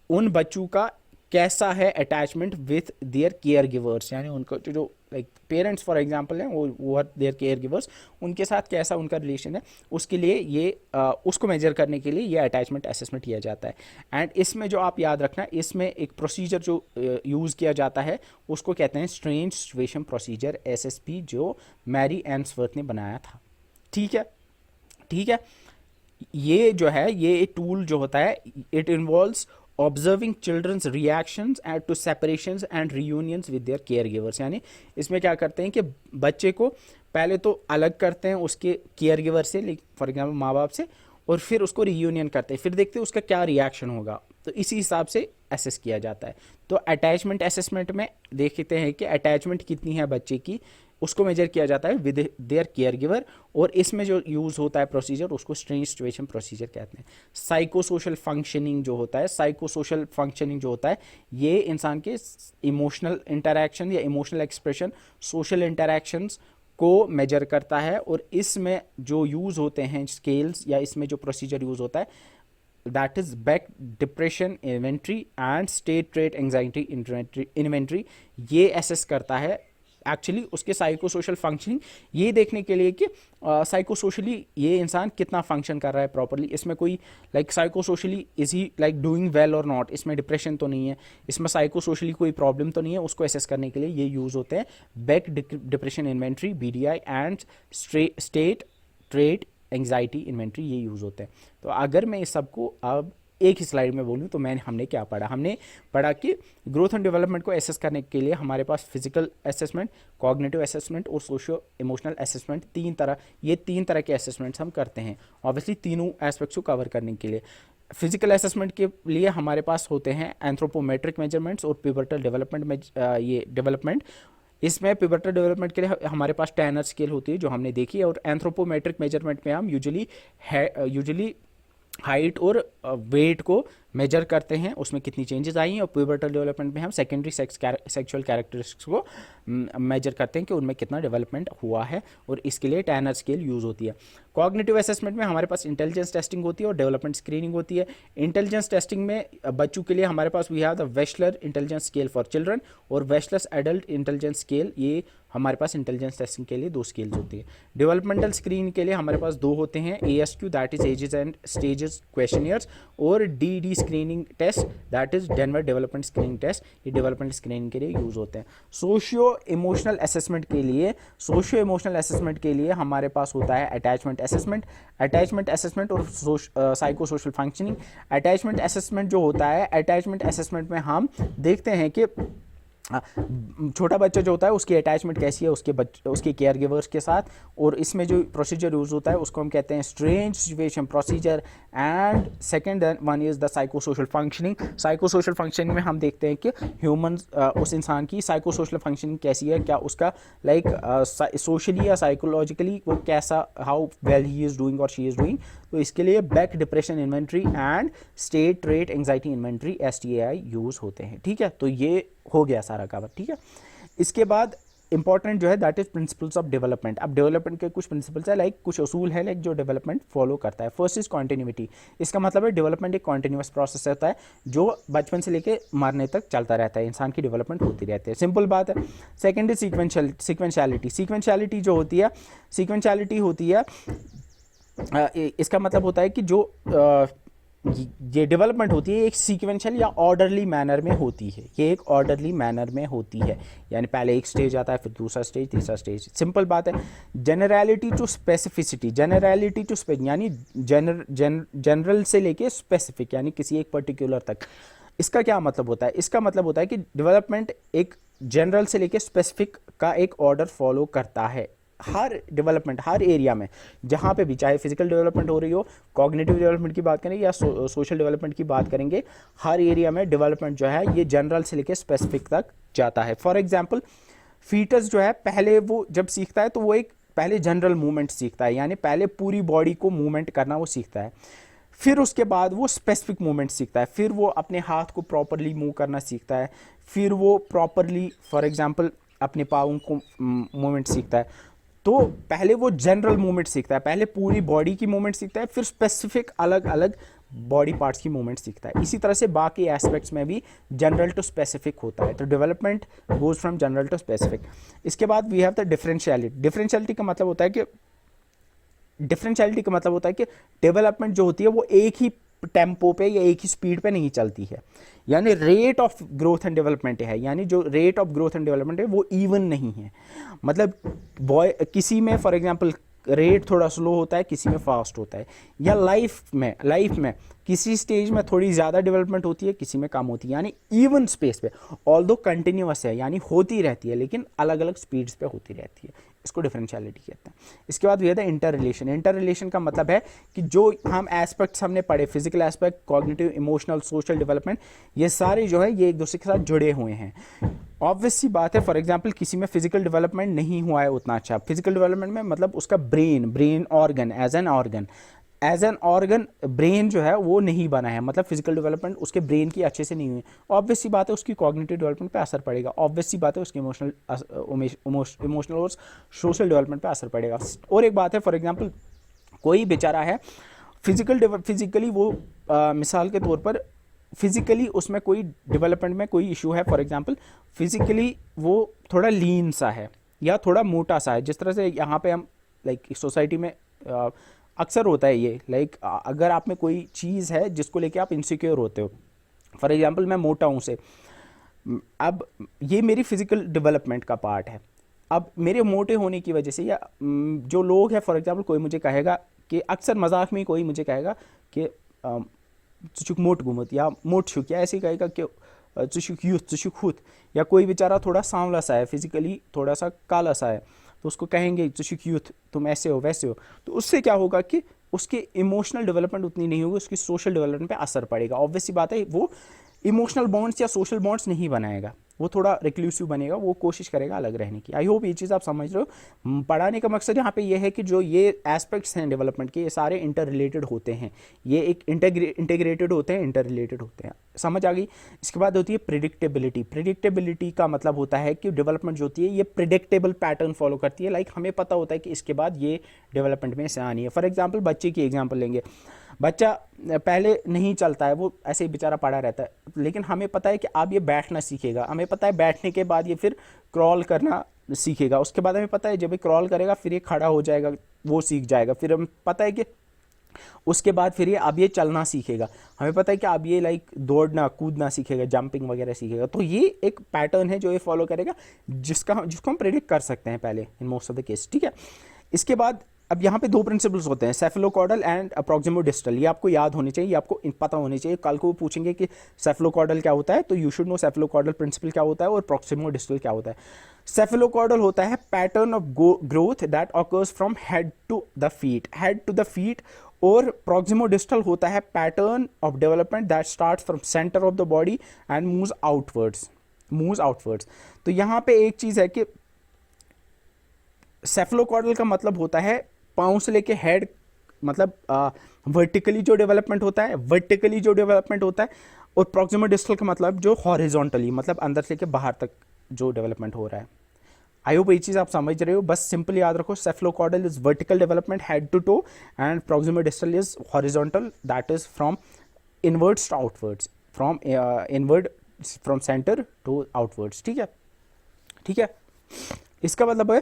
उन बच्चों का कैसा है attachment with their caregivers, यानी उनको जो पेरेंट्स फॉर एग्जांपल हैं वो आर देयर केयर गिवर्स, उनके साथ कैसा उनका रिलेशन है, उसके लिए ये उसको मेजर करने के लिए ये अटैचमेंट असेसमेंट किया जाता है। एंड इसमें जो आप याद रखना, इसमें एक प्रोसीजर जो यूज़ किया जाता है उसको कहते हैं स्ट्रेंज सिचुएशन प्रोसीजर, SSP, जो मैरी एम्सवर्थ ने बनाया था, ठीक है, ठीक है। ये जो है ये टूल जो होता है, it involves observing children's reactions and to separations and reunions with their caregivers, यानी इसमें क्या करते हैं कि बच्चे को पहले तो अलग करते हैं उसके केयर गिवर से, फॉर एग्जांपल माँ बाप से, और फिर उसको रियूनियन करते हैं, फिर देखते हैं उसका क्या रिएक्शन होगा, तो इसी हिसाब से असेस किया जाता है। तो अटैचमेंट असेसमेंट में देखते हैं कि अटैचमेंट कितनी है बच्चे की, उसको मेजर किया जाता है विद देयर केयर गिवर, और इसमें जो यूज़ होता है प्रोसीजर उसको स्ट्रेंज सिचुएशन प्रोसीजर कहते हैं। साइको सोशल फंक्शनिंग जो होता है, साइको सोशल फंक्शनिंग जो होता है ये इंसान के इमोशनल इंटरैक्शन या इमोशनल एक्सप्रेशन, सोशल इंटरैक्शंस को मेजर करता है, और इसमें जो यूज़ होते हैं स्केल्स या इसमें जो प्रोसीजर यूज़ होता है that is Beck depression inventory and state trait anxiety inventory, ये एसेस करता है एक्चुअली उसके साइको सोशल फंक्शनिंग ये देखने के लिए कि साइको सोशली ये इंसान कितना फंक्शन कर रहा है प्रॉपरली, इसमें कोई like psycho socially is he like doing well और नॉट, इसमें डिप्रेशन तो नहीं है, इसमें साइको सोशली कोई प्रॉब्लम तो नहीं है, उसको एसेस करने के लिए ये यूज़ होते हैं Beck depression inventory, BDI and state trait anxiety inventory, ये यूज़ होते हैं। तो अगर मैं इस सबको अब एक ही स्लाइड में बोलूँ तो हमने क्या पढ़ा, हमने पढ़ा कि ग्रोथ एंड डेवलपमेंट को एसेस करने के लिए हमारे पास फिजिकल असेसमेंट, कॉग्निटिव असेसमेंट और सोशियो इमोशनल असेसमेंट, तीन तरह के असेसमेंट्स हम करते हैं ऑब्वियसली तीनों एस्पेक्ट्स को कवर करने के लिए। फिजिकल असेसमेंट के लिए हमारे पास होते हैं एंथ्रोपोमेट्रिक मेजरमेंट्स और पिवटल डेवलपमेंट में ये डेवलपमेंट, इसमें पिवटल डेवलपमेंट के लिए हमारे पास टैनर स्केल होती है जो हमने देखी है, और एंथ्रोपोमेट्रिक मेजरमेंट में हम यूजुअली हाइट और वेट को मेजर करते हैं, उसमें कितनी चेंजेस आई हैं, और प्यूबर्टल डेवलपमेंट में हम सेकेंडरी सेक्सुअल कैरेक्टरिस्टिक्स को मेजर करते हैं कि उनमें कितना डेवलपमेंट हुआ है, और इसके लिए टैनर स्केल यूज़ होती है। कॉग्निटिव असेसमेंट में हमारे पास इंटेलिजेंस टेस्टिंग होती है और डेवलपमेंट स्क्रीनिंग होती है। इंटेलिजेंस टेस्टिंग में बच्चों के लिए हमारे पास we have the Wechsler intelligence scale for children और वेशलर एडल्ट इंटेलिजेंस स्केल, ये हमारे पास इंटेलिजेंस टेस्टिंग के लिए 2 स्केल्स होती है। डेवलपमेंटल स्क्रीन के लिए हमारे पास 2 होते हैं, ASQ that is ages and stages questionnaires, और DD screening test that is Denver development screening test, ये डेवलपमेंट स्क्रीनिंग के लिए यूज़ होते हैं। सोशियो इमोशनल असेसमेंट के लिए हमारे पास होता है अटैचमेंट असेसमेंट और psycho social functioning. Attachment assessment जो होता है, अटैचमेंट असेसमेंट में हम देखते हैं कि छोटा बच्चा जो होता है उसकी अटैचमेंट कैसी है उसके केयर गिवर्स के साथ, और इसमें जो प्रोसीजर यूज़ होता है उसको हम कहते हैं strange situation procedure. And second one is the psycho social functioning. Psycho social functioning में हम देखते हैं कि ह्यूमन उस इंसान की साइको सोशल फंक्शनिंग कैसी है, क्या उसका लाइक सोशली या साइकोलॉजिकली वो कैसा, how well he is doing और शी इज़ डूइंग। तो इसके लिए back depression inventory and state trait anxiety inventory STAI use होते हैं। ठीक है, तो ये हो गया सारा कवर। ठीक है, इसके बाद इंपॉर्टेंट जो है that is principles of development. अब डेवलपमेंट के कुछ प्रिंसिपल्स है, लाइक कुछ असूल है लाइक जो डेवलपमेंट फॉलो करता है। फर्स्ट इज कॉन्टिन्यूटी, इसका मतलब है डेवलपमेंट एक कॉन्टिन्यूअस प्रोसेस होता है जो बचपन से लेके मरने तक चलता रहता है, इंसान की डेवलपमेंट होती रहती है, सिंपल बात है। सेकेंड इज सीक्वेंशियलिटी जो होती है इसका मतलब होता है कि जो ये डेवलपमेंट होती है एक सीक्वेंशियल या ऑर्डरली मैनर में होती है, ये एक ऑर्डरली मैनर में होती है, यानी पहले एक स्टेज आता है, फिर दूसरा स्टेज, तीसरा स्टेज, सिंपल बात है। जनरलिटी टू स्पेसिफिसिटी, यानी जनरल से लेके स्पेसिफिक, यानी किसी एक पर्टिकुलर तक। इसका क्या मतलब होता है? इसका मतलब होता है कि डेवलपमेंट एक जनरल से लेके स्पेसिफिक का एक ऑर्डर फॉलो करता है। हर डेवलपमेंट, हर एरिया में जहाँ पे भी, चाहे फिजिकल डेवलपमेंट हो रही हो, कॉग्निटिव डेवलपमेंट की बात करें या सोशल डेवलपमेंट की बात करेंगे, हर एरिया में डेवलपमेंट जो है ये जनरल से लेकर स्पेसिफिक तक जाता है। फॉर एग्जांपल फीटस जो है पहले वो जब सीखता है तो वो एक पहले जनरल मूवमेंट सीखता है, यानी पहले पूरी बॉडी को मूवमेंट करना वो सीखता है, फिर उसके बाद वो स्पेसिफिक मूवमेंट सीखता है, फिर वो अपने हाथ को प्रॉपरली मूव करना सीखता है, फिर वो प्रॉपरली फॉर एग्जांपल अपने पाँव को मूवमेंट सीखता है। तो पहले वो जनरल मूवमेंट सीखता है, पहले पूरी बॉडी की मूवमेंट सीखता है, फिर स्पेसिफिक अलग अलग बॉडी पार्ट्स की मूवमेंट सीखता है। इसी तरह से बाकी एस्पेक्ट्स में भी जनरल टू स्पेसिफिक होता है। तो development goes from general to specific. इसके बाद वी हैव द डिफरेंशियलिटी का मतलब होता है कि डेवलपमेंट जो होती है वो एक ही टेम्पो पे या एक ही स्पीड पे नहीं चलती है, यानी rate of growth and development है, यानी जो rate of growth and development है वो इवन नहीं है। मतलब किसी में फॉर एग्जांपल रेट थोड़ा स्लो होता है, किसी में फास्ट होता है, या लाइफ में किसी स्टेज में थोड़ी ज़्यादा डेवलपमेंट होती है, किसी में कम होती है, यानी इवन स्पेस पे, ऑल्दो कंटिन्यूअस है, यानी होती रहती है लेकिन अलग अलग स्पीड्स पे होती रहती है। इसको डिफरेंशियलिटी कहते हैं। इसके बाद ये है इंटर रिलेशन का मतलब है कि जो हम एस्पेक्ट्स हमने पढ़े, physical aspect, cognitive, emotional, social development, ये सारे जो है ये एक दूसरे के साथ जुड़े हुए हैं। ऑब्वियस सी बात है, फॉर एग्जांपल किसी में फिजिकल डेवलपमेंट नहीं हुआ है उतना अच्छा, फिजिकल डेवलपमेंट में मतलब उसका brain organ as an organ brain जो है वो नहीं बना है, मतलब फिजिकल डेवलपमेंट उसके ब्रेन की अच्छे से नहीं हुई, ऑब्वियस सी बात है उसकी कॉग्निटिव डेवलपमेंट पे असर पड़ेगा, ऑब्वियस सी बात है उसकी इमोशनल और सोशल डेवलपमेंट पे असर पड़ेगा। और एक बात है, फॉर एग्जांपल कोई बेचारा है फिजिकली वो मिसाल के तौर पर फिजिकली उसमें कोई डेवलपमेंट में कोई इशू है, फॉर एग्जांपल फिजिकली वो थोड़ा लीन सा है या थोड़ा मोटा सा है, जिस तरह से यहाँ पे हम लाइक सोसाइटी में अक्सर होता है ये, लाइक अगर आप में कोई चीज़ है जिसको लेके आप इनसिक्योर होते हो, फॉर एग्जांपल मैं मोटा हूँ से, अब ये मेरी फिजिकल डेवलपमेंट का पार्ट है। अब मेरे मोटे होने की वजह से या जो लोग हैं, फॉर एग्जांपल कोई मुझे कहेगा कि अक्सर मजाक में कोई मुझे कहेगा कि चुक मोट गुमत या मोट छुक, या ऐसे ही कहेगा कि चुशुक यूथ चुशुक हुत, या कोई बेचारा थोड़ा सांवला सा है, फिजिकली थोड़ा सा काला सा है, तो उसको कहेंगे चुशुक यूथ तुम ऐसे हो वैसे हो। तो उससे क्या होगा कि उसके इमोशनल डेवलपमेंट उतनी नहीं होगी, उसकी सोशल डेवलपमेंट पे असर पड़ेगा। ऑब्वियस सी बात है, वो इमोशनल बॉन्ड्स या सोशल बॉन्ड्स नहीं बनाएगा, वो थोड़ा रिक्लूसिव बनेगा, वो कोशिश करेगा अलग रहने की। आई होप ये चीज़ आप समझ रहे हो। पढ़ाने का मकसद यहाँ पे ये है कि जो ये एस्पेक्ट्स हैं डेवलपमेंट के, ये सारे इंटर रिलेटेड होते हैं, ये एक इंटीग्रेटेड होते हैं, इंटर रिलेटेड होते हैं। समझ आ गई। इसके बाद होती है प्रिडिक्टेबिलिटी। प्रिडिक्टेबिलिटी का मतलब होता है कि डेवलपमेंट जो होती है ये प्रिडिक्टेबल पैटर्न फॉलो करती है। लाइक हमें पता होता है कि इसके बाद ये डेवलपमेंट में से आनी है। फॉर एग्जाम्पल बच्चे की एग्जाम्पल लेंगे, बच्चा पहले नहीं चलता है, वो ऐसे ही बेचारा पड़ा रहता है, लेकिन हमें पता है कि अब ये बैठना सीखेगा, हमें पता है बैठने के बाद ये फिर क्रॉल करना सीखेगा, उसके बाद हमें पता है जब ये क्रॉल करेगा फिर ये खड़ा हो जाएगा, वो सीख जाएगा, फिर हमें पता है कि उसके बाद फिर ये अब ये चलना सीखेगा, हमें पता है कि अब ये लाइक दौड़ना कूदना सीखेगा, जंपिंग वगैरह सीखेगा। तो ये एक पैटर्न है जो ये फॉलो करेगा, जिसको हम प्रेडिक्ट कर सकते हैं पहले in most of the case. ठीक है, इसके बाद अब यहाँ पे दो प्रिंसिपल्स होते हैं, सेफलोकॉर्डल एंड प्रॉक्सिमोडिस्टल। ये आपको याद होनी चाहिए, ये आपको पता होनी चाहिए। कल को वो पूछेंगे कि सेफलोकॉर्डल क्या होता है, तो यू शुड नो सेफलोकॉर्डल प्रिंसिपल क्या होता है और प्रॉक्सिमोडिस्टल क्या होता है। सेफलोकॉर्डल होता है pattern of growth that occurs from head to the feet, head to the feet. और प्रॉक्सिमोडिस्टल होता है pattern of development that starts from centre of the body and moves outwards. तो यहाँ पे एक चीज़ है कि सेफलोकॉर्डल का मतलब होता है पाँव से लेके हेड, मतलब वर्टिकली जो डेवलपमेंट होता है, और प्रॉक्सिमोडिस्टल का मतलब जो हॉरिजॉन्टली, मतलब अंदर से लेके बाहर तक जो डेवलपमेंट हो रहा है। आई होप ये चीज़ आप समझ रहे हो। बस सिंपल याद रखो, cephalocaudal is vertical development head to toe and proximodistal is horizontal, that is from inwards to outwards, from centre to outwards. ठीक है, इसका मतलब है,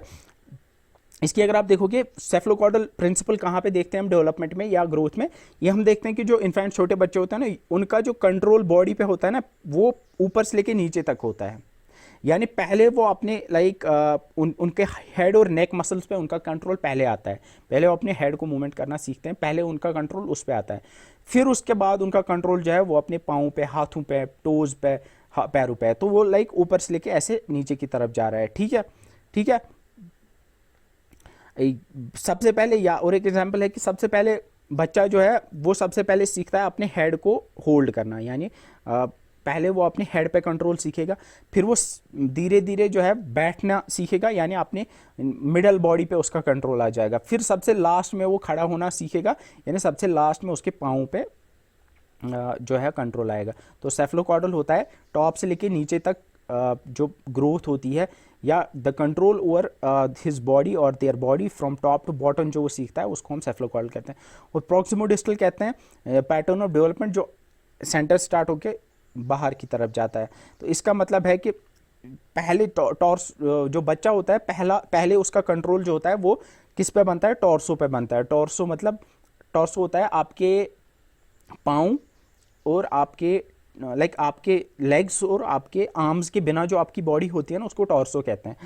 इसकी अगर आप देखोगे सेफलोकॉर्डल प्रिंसिपल कहाँ पे देखते हैं हम डेवलपमेंट में या ग्रोथ में, ये हम देखते हैं कि जो इन्फेंट छोटे बच्चे होते हैं ना, उनका जो कंट्रोल बॉडी पे होता है ना, वो ऊपर से लेके नीचे तक होता है। यानी पहले वो अपने लाइक उनके हेड और नेक मसल्स पे उनका कंट्रोल पहले आता है, पहले वो अपने हेड को मूवमेंट करना सीखते हैं, पहले उनका कंट्रोल उस पर आता है। फिर उसके बाद उनका कंट्रोल जो है वो अपने पाँव पे, हाथों पे, टोज पे, पैरों पे, तो वो लाइक ऊपर से लेके ऐसे नीचे की तरफ जा रहा है। ठीक है। सबसे पहले, या और एक एग्जांपल है कि सबसे पहले बच्चा जो है वो सबसे पहले सीखता है अपने हेड को होल्ड करना, यानी पहले वो अपने हेड पे कंट्रोल सीखेगा, फिर वो धीरे धीरे जो है बैठना सीखेगा, यानी अपने मिडल बॉडी पे उसका कंट्रोल आ जाएगा। फिर सबसे लास्ट में वो खड़ा होना सीखेगा, यानी सबसे लास्ट में उसके पाँव पे जो है कंट्रोल आएगा। तो सेफलोकॉर्डल होता है टॉप से लेके नीचे तक जो ग्रोथ होती है, या the control over his body और their body from top to bottom जो वो सीखता है, उसको हम सेफलोकॉर्डल कहते हैं। और प्रॉक्सिमोडिस्टल कहते हैं पैटर्न ऑफ डेवलपमेंट जो सेंटर स्टार्ट होके बाहर की तरफ जाता है। तो इसका मतलब है कि पहले टॉर्स जो बच्चा होता है, पहले उसका कंट्रोल जो होता है वो किस पे बनता है, टॉर्सो पे बनता है। टॉर्सो होता है आपके पाँव और आपके आपके लेग्स और आपके आर्म्स के बिना जो आपकी बॉडी होती है ना, उसको टॉर्सो कहते हैं।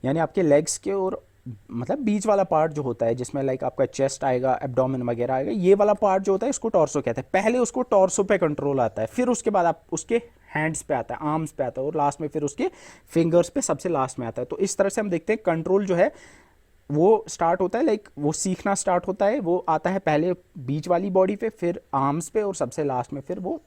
यानी आपके लेग्स के और मतलब बीच वाला पार्ट जो होता है, जिसमें आपका चेस्ट आएगा, एब्डोमेन वगैरह आएगा, ये वाला पार्ट जो होता है इसको टॉर्सो कहते हैं। पहले उसको टॉर्सो पे कंट्रोल आता है, फिर उसके बाद आप उसके हैंड्स पे आता है, आर्म्स पे आता है, और लास्ट में फिर उसके फिंगर्स पे सबसे लास्ट में आता है। तो इस तरह से हम देखते हैं कंट्रोल जो है वो स्टार्ट होता है, वो सीखना स्टार्ट होता है, वो आता है पहले बीच वाली बॉडी पे, फिर आर्म्स पे, और सबसे लास्ट में फिर वो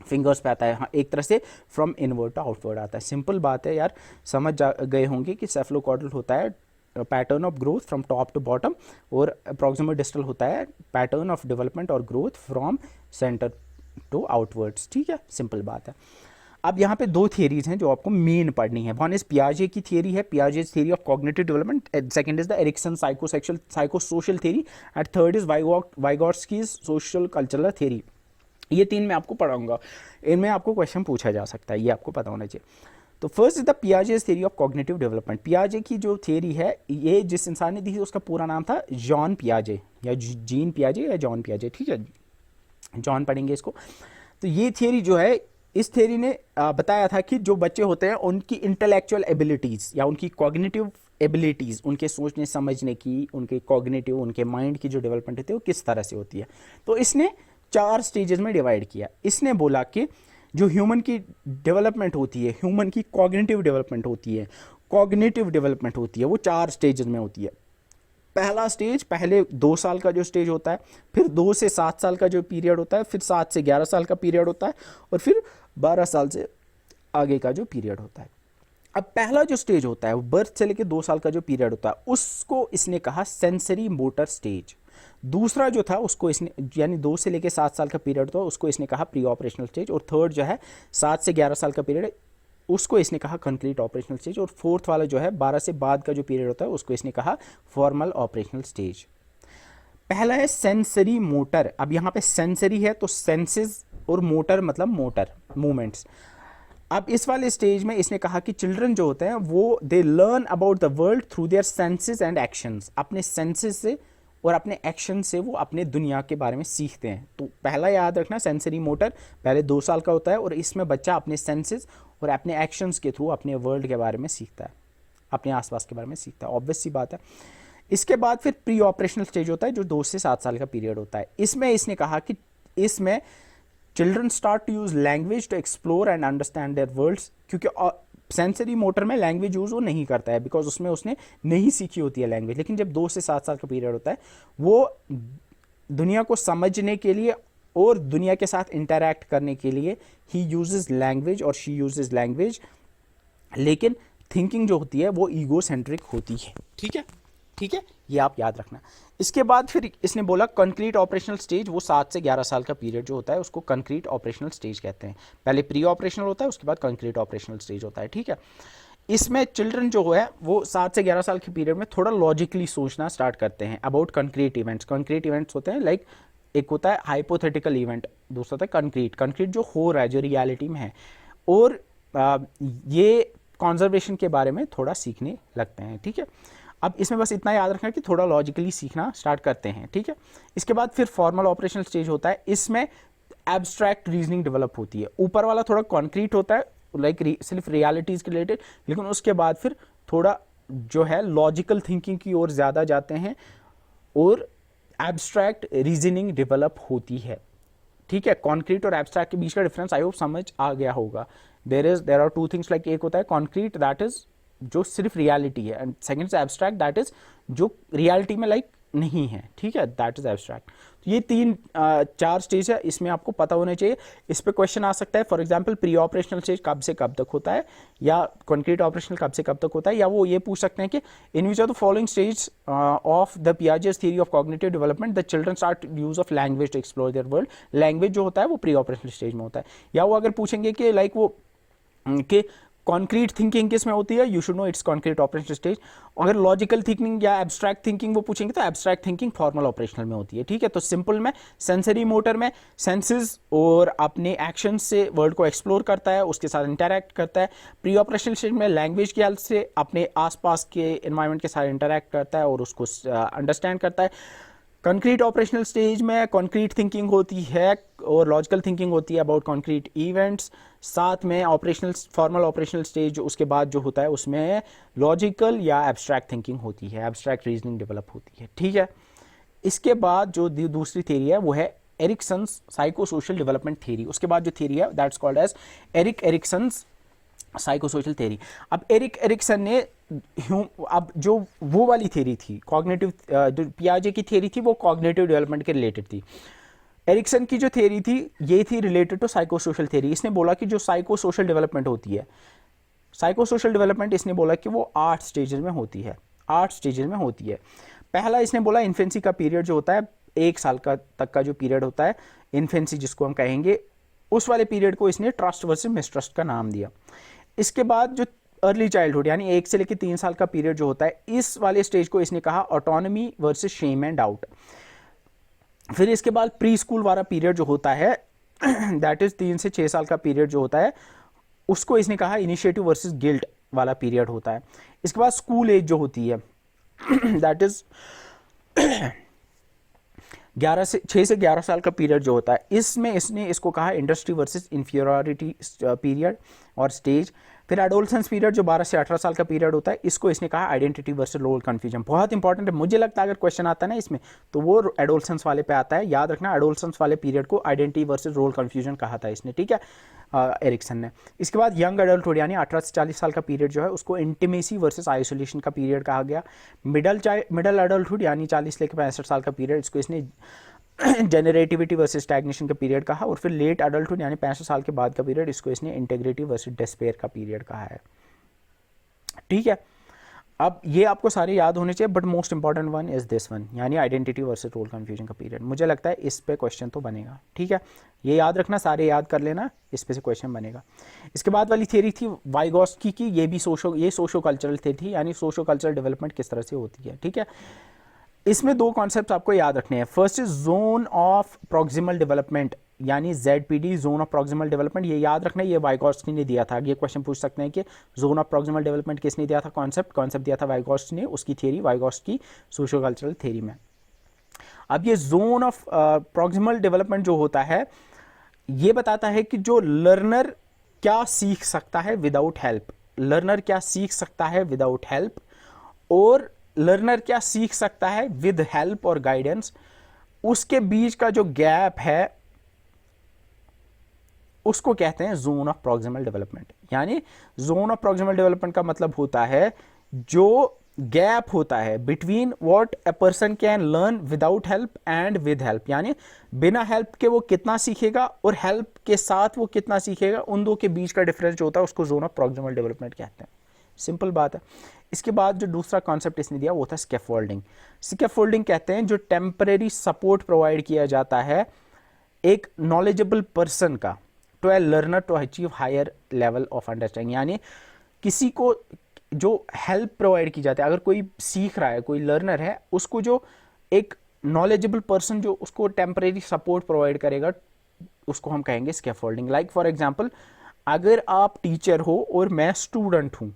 फिंगर्स पे आता है। हाँ, एक तरह से फ्रॉम इनवर्ड टू आउटवर्ड आता है। सिंपल बात है यार, समझ गए होंगे कि सेफलोकॉर्डल होता है pattern of growth from top to bottom, और प्रॉक्सिमोडिस्टल होता है पैटर्न ऑफ डेवलपमेंट और growth from centre to outwards. ठीक है, सिंपल बात है। अब यहाँ पे दो थियरीज हैं जो आपको मेन पढ़नी है। वन इज पियाजे की थियरी है, Piaget's theory of cognitive development, second is the Erikson psychosocial theory, and third is Vygotsky's social cultural theory. ये 3 मैं आपको पढ़ाऊंगा, इनमें आपको क्वेश्चन पूछा जा सकता है, ये आपको पता होना चाहिए। तो first is the Piaget's theory of cognitive development. पियाजे की जो थ्योरी है, ये जिस इंसान ने दी थी उसका पूरा नाम था जॉन पियाजे, या जीन पियाजे या जॉन पियाजे, ठीक है, जॉन पढ़ेंगे इसको। तो ये थियरी जो है, इस थियरी ने बताया था कि जो बच्चे होते हैं उनकी इंटेलेक्चुअल एबिलिटीज़ या उनकी कॉग्निटिव एबिलिटीज़, उनके सोचने समझने की, उनके कॉग्निटिव, उनके माइंड की जो डेवलपमेंट होती है वो किस तरह से होती है। तो इसने 4 स्टेजेस में डिवाइड किया। इसने बोला कि जो ह्यूमन की डेवलपमेंट होती है, ह्यूमन की कॉग्निटिव डेवलपमेंट होती है, कॉग्निटिव डेवलपमेंट होती है, वो 4 स्टेजेस में होती है। पहला स्टेज, पहले 2 साल का जो स्टेज होता है, फिर 2 से 7 साल का जो पीरियड होता है, फिर 7 से 11 साल का पीरियड होता है, और फिर 12 साल से आगे का जो पीरियड होता है। अब पहला जो स्टेज होता है, वो बर्थ से लेकर 2 साल का जो पीरियड होता है, उसको इसने कहा सेंसरी मोटर स्टेज। दूसरा जो था उसको इसने, यानी 2 से लेकर 7 साल का पीरियड था, उसको इसने कहा प्री ऑपरेशनल स्टेज। और थर्ड जो है 7 से 11 साल का पीरियड, उसको इसने कहा कंक्रीट ऑपरेशनल स्टेज। और फोर्थ वाला जो है 12 से बाद का जो पीरियड होता है, उसको इसने कहा फॉर्मल ऑपरेशनल स्टेज। पहला है सेंसरी मोटर। अब यहाँ पे सेंसरी है तो सेंसेस, और मोटर मतलब मोटर मूवमेंट्स। अब इस वाले स्टेज में इसने कहा कि चिल्ड्रन जो होते हैं वो they learn about the world through their senses and actions. अपने सेंसेस से और अपने एक्शन से वो अपने दुनिया के बारे में सीखते हैं। तो पहला याद रखना, सेंसरी मोटर पहले 2 साल का होता है, और इसमें बच्चा अपने सेंसेस और अपने एक्शंस के थ्रू अपने वर्ल्ड के बारे में सीखता है, अपने आसपास के बारे में सीखता है, ऑब्वियस सी बात है। इसके बाद फिर प्री ऑपरेशनल स्टेज होता है, जो 2 से 7 साल का पीरियड होता है। इसमें इसने कहा कि इसमें children start to use language to explore and understand their worlds, क्योंकि सेंसरी मोटर में लैंग्वेज यूज वो नहीं करता है, बिकॉज उसमें उसने नहीं सीखी होती है लैंग्वेज। लेकिन जब 2 से 7 साल का पीरियड होता है, वो दुनिया को समझने के लिए और दुनिया के साथ इंटरैक्ट करने के लिए ही यूजेस लैंग्वेज और शी यूजेस लैंग्वेज, लेकिन थिंकिंग जो होती है वो ईगो सेंट्रिक होती है। ठीक है, ठीक है, ये आप याद रखना। इसके बाद फिर इसने बोला कंक्रीट ऑपरेशनल स्टेज, वो 7 से 11 साल का पीरियड जो होता है उसको कंक्रीट ऑपरेशनल स्टेज कहते हैं। पहले प्री ऑपरेशनल होता है, उसके बाद कंक्रीट ऑपरेशनल स्टेज होता है। ठीक है, इसमें चिल्ड्रन जो है वो 7 से 11 साल के पीरियड में थोड़ा लॉजिकली सोचना स्टार्ट करते हैं about concrete events. Concrete events होते हैं लाइक, एक होता है हाइपोथेटिकल इवेंट, दूसरा होता है कंक्रीट। कंक्रीट जो हो रहा है, जो रियलिटी में है, और ये कॉन्जर्वेशन के बारे में थोड़ा सीखने लगते हैं। ठीक है, अब इसमें बस इतना याद रखना कि थोड़ा लॉजिकली सीखना स्टार्ट करते हैं। ठीक है, इसके बाद फिर फॉर्मल ऑपरेशनल स्टेज होता है। इसमें एब्स्ट्रैक्ट रीजनिंग डेवलप होती है। ऊपर वाला थोड़ा कॉन्क्रीट होता है, लाइक सिर्फ रियलिटीज के रिलेटेड, लेकिन उसके बाद फिर थोड़ा जो है लॉजिकल थिंकिंग की ओर ज़्यादा जाते हैं, और एब्स्ट्रैक्ट रीजनिंग डेवलप होती है। ठीक है, कॉन्क्रीट और एब्स्ट्रैक्ट के बीच का डिफरेंस आई होप समझ आ गया होगा। देर आर 2 थिंग्स, लाइक एक होता है कॉन्क्रीट, दैट इज जो सिर्फ रियलिटी है, एंड सेकंड से एब्स्ट्रैक्ट, दैट इज जो रियलिटी में लाइक नहीं है। ठीक है, दैट इज एब्स्ट्रैक्ट। तो ये 4 स्टेज है, इसमें आपको पता होना चाहिए। इस पे क्वेश्चन आ सकता है, for example pre operational stage कब से कब तक होता है, या कंक्रीट ऑपरेशनल कब से कब तक होता है, या वो ये पूछ सकते हैं कि in which are the following stage of the Piaget's theory of cognitive development the children start use of language to explore their world. Language जो होता है वो प्री ऑपरेशनल स्टेज में होता है। या वो अगर पूछेंगे कि लाइक वो कि कॉन्क्रीट थिंकिंग किस में होती है, you should know it's concrete operational stage. अगर लॉजिकल थिंकिंग या एब्स्ट्रैक्ट थिंकिंग वो पूछेंगे तो एब्स्ट्रैक्ट थिंकिंग फॉर्मल ऑपरेशनल में होती है। ठीक है, तो सिंपल में सेंसरी मोटर में सेंसेस और अपने एक्शन से वर्ल्ड को एक्सप्लोर करता है, उसके साथ इंटरैक्ट करता है। प्री ऑपरेशनल स्टेज में लैंग्वेज की हेल्प से अपने आसपास के एनवायरनमेंट के साथ इंटरैक्ट करता है और उसको अंडरस्टैंड करता है। कंक्रीट ऑपरेशनल स्टेज में कंक्रीट थिंकिंग होती है और लॉजिकल थिंकिंग होती है अबाउट कंक्रीट इवेंट्स। साथ में ऑपरेशनल फॉर्मल ऑपरेशनल स्टेज उसके बाद जो होता है उसमें लॉजिकल या एब्स्ट्रैक्ट थिंकिंग होती है, एब्स्ट्रैक्ट रीजनिंग डेवलप होती है। ठीक है, इसके बाद जो दूसरी थ्योरी है वो है Erikson's psychosocial development theory. उसके बाद जो थ्योरी है that's called as Erikson's psychosocial theory. अब एरिक्सन ने अब जो वो वाली थ्योरी थी कॉग्निटिव, पियाजे की थ्योरी थी वो कॉग्निटिव डेवलपमेंट के रिलेटेड थी। एरिक्सन की जो थ्योरी थी ये थी related to psychosocial theory. इसने बोला कि जो साइको सोशल डेवलपमेंट होती है, साइको सोशल डेवलपमेंट इसने बोला कि वो 8 स्टेजेस में होती है, 8 स्टेजेस में होती है। पहला इसने बोला इन्फेंसी का पीरियड जो होता है, 1 साल का तक का जो पीरियड होता है इन्फेंसी जिसको हम कहेंगे, उस वाले पीरियड को इसने ट्रस्ट वर्सेस मिसट्रस्ट का नाम दिया। इसके बाद जो अर्ली चाइल्डहुड यानी 1 से लेकर 3 साल का पीरियड जो होता है, इस वाले स्टेज को इसने कहा autonomy versus shame and doubt. फिर इसके बाद प्री स्कूल वाला पीरियड जो होता है, दैट इज 3 से 6 साल का पीरियड जो होता है उसको इसने कहा इनिशिएटिव वर्सेस गिल्ट वाला पीरियड होता है। इसके बाद स्कूल एज जो होती है दैट इज 6 से 11 साल का पीरियड जो होता है, इसमें इसने इसको कहा इंडस्ट्री वर्सेस इंफीरियरिटी पीरियड और स्टेज। फिर एडोलसेंस पीरियड जो 12 से 18 साल का पीरियड होता है, इसको इसने कहा आइडेंटिटी वर्सेस रोल कन्फ्यूजन। बहुत इंपॉर्टेंट है, मुझे लगता है अगर क्वेश्चन आता है ना इसमें तो वो एडोलसेंस वाले पे आता है। याद रखना एडोलसेंस वाले पीरियड को आइडेंटिटी वर्सेस रोल कन्फ्यूजन कहा था इसने, ठीक है, एरिक्सन ने। इसके बाद यंग एडल्टहुड यानी 18 से 40 साल का पीरियड जो है उसको इंटीमेसी वर्सेस आइसोलेशन का पीरियड कहा गया। मिडल एडल्टहुड यानी 40 लेकर 65 साल का पीरियड, इसको इसने जनरेटिविटी वर्सेस स्टैग्नेशन का पीरियड कहा। और फिर लेट एडल्टहुड यानी 65 साल के बाद का पीरियड, इसको इसने इंटीग्रिटी वर्सेस डिस्पेयर का पीरियड कहा है, ठीक है। अब ये आपको सारे याद होने चाहिए, but most important one is this one, यानी आइडेंटिटी वर्सेस रोल कंफ्यूजन का पीरियड। मुझे लगता है इस पे क्वेश्चन तो बनेगा, ठीक है, ये याद रखना, सारे याद कर लेना, इस पे से क्वेश्चन बनेगा। इसके बाद वाली थ्योरी थी वाइगॉस्की की, ये भी सोशो कल्चरल थ्योरी थी, यानी सोशो कल्चरल डेवलपमेंट किस तरह से होती है, ठीक है। इसमें 2 कॉन्सेप्ट आपको याद रखने हैं। First is zone of proximal development, यानी ZPD, zone of proximal development, ये याद रखना है, ये वाइगॉस्की ने दिया था। ये क्वेश्चन पूछ सकते हैं कि जोन ऑफ प्रॉक्सिमल डेवलपमेंट किसने दिया था, कॉन्सेप्ट दिया था वाइगॉस्की ने, उसकी theory Vygotsky socio cultural theory में। अब ये जोन ऑफ प्रॉक्सिमल डेवलपमेंट जो होता है, ये बताता है कि जो लर्नर क्या सीख सकता है विदाउट हेल्प, लर्नर क्या सीख सकता है विदाउट हेल्प, और लर्नर क्या सीख सकता है विद हेल्प और गाइडेंस, उसके बीच का जो गैप है उसको कहते हैं जोन ऑफ प्रॉक्सिमल डेवलपमेंट। यानी जोन ऑफ प्रॉक्सिमल डेवलपमेंट का मतलब होता है जो गैप होता है between what a person can learn without help and with help, यानी बिना हेल्प के वो कितना सीखेगा और हेल्प के साथ वो कितना सीखेगा, उन दो के बीच का डिफरेंस जो होता है उसको जोन ऑफ प्रॉक्सिमल डेवलपमेंट कहते हैं। सिंपल बात है। इसके बाद जो दूसरा कॉन्सेप्ट इसने दिया वो था स्कैफोल्डिंग। स्कैफोल्डिंग कहते हैं जो टेम्परेरी सपोर्ट प्रोवाइड किया जाता है एक नॉलेजेबल पर्सन का to a learner to achieve higher level of understanding, यानी किसी को जो हेल्प प्रोवाइड की जाती है, अगर कोई सीख रहा है, कोई लर्नर है, उसको जो एक नॉलेजेबल पर्सन जो उसको टेम्परेरी सपोर्ट प्रोवाइड करेगा उसको हम कहेंगे स्कैफोल्डिंग। लाइक फॉर एग्जांपल, अगर आप टीचर हो और मैं स्टूडेंट हूं,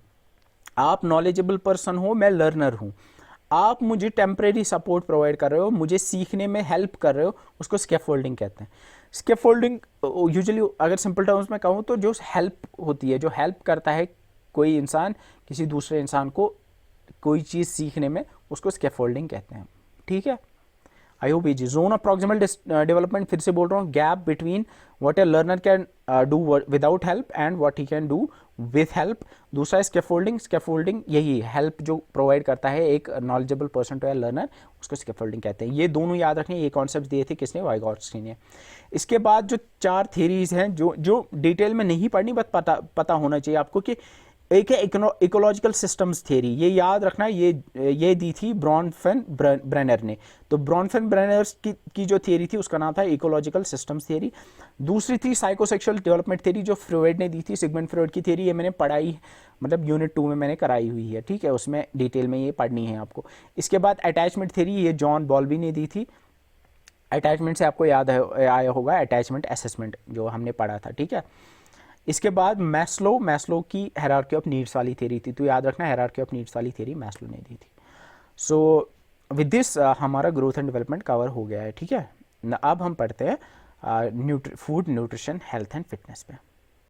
आप नॉलेजेबल पर्सन हो, मैं लर्नर हूं, आप मुझे टेम्परेरी सपोर्ट प्रोवाइड कर रहे हो, मुझे सीखने में हेल्प कर रहे हो, उसको स्कैफोल्डिंग कहते हैं। स्कैफोल्डिंग यूजुअली अगर सिंपल टर्म्स में कहूँ तो जो हेल्प होती है, जो हेल्प करता है कोई इंसान किसी दूसरे इंसान को कोई चीज़ सीखने में, उसको स्कैफोल्डिंग कहते हैं, ठीक है। आई होप जी। जोन ऑफ प्रॉक्सिमल डेवलपमेंट, फिर से बोल रहा हूँ, gap between what a learner can do without help and what he can do with help. दूसरा है स्कैफोल्डिंग। स्कैफोल्डिंग यही हेल्प जो प्रोवाइड करता है एक knowledgeable person to a learner, उसको स्कैफोल्डिंग कहते हैं। ये दोनों याद रखने, ये कॉन्सेप्ट दिए थे किसने, वाइगॉट्स्की ने। इसके बाद जो 4 थ्योरीज हैं जो डिटेल में नहीं पढ़नी, बस पता होना चाहिए आपको कि एक है इकोलॉजिकल सिस्टम्स थ्योरी, ये याद रखना, ये दी थी ब्रॉनफेन ब्रेनर ने। तो ब्रॉनफेन ब्रेनर की जो थ्योरी थी उसका नाम था इकोलॉजिकल सिस्टम्स थ्योरी। दूसरी थी साइकोसेक्सुअल डेवलपमेंट थ्योरी जो फ्रॉइड ने दी थी, सिगमंड फ्रॉइड की थ्योरी। ये मैंने पढ़ाई, मतलब यूनिट 2 में मैंने कराई हुई है, ठीक है, उसमें डिटेल में ये पढ़नी है आपको। इसके बाद अटैचमेंट थ्योरी, ये जॉन बॉल्बी ने दी थी। अटैचमेंट से आपको याद आया होगा अटैचमेंट असेसमेंट जो हमने पढ़ा था, ठीक है। इसके बाद मैस्लो की हायरार्की ऑफ नीड्स वाली थ्योरी थी, तो याद रखना हायरार्की ऑफ नीड्स वाली थ्योरी मैस्लो ने दी थी। सो विद दिस हमारा ग्रोथ एंड डेवलपमेंट कवर हो गया है, ठीक है। अब हम पढ़ते हैं food, nutrition, health and fitness पे।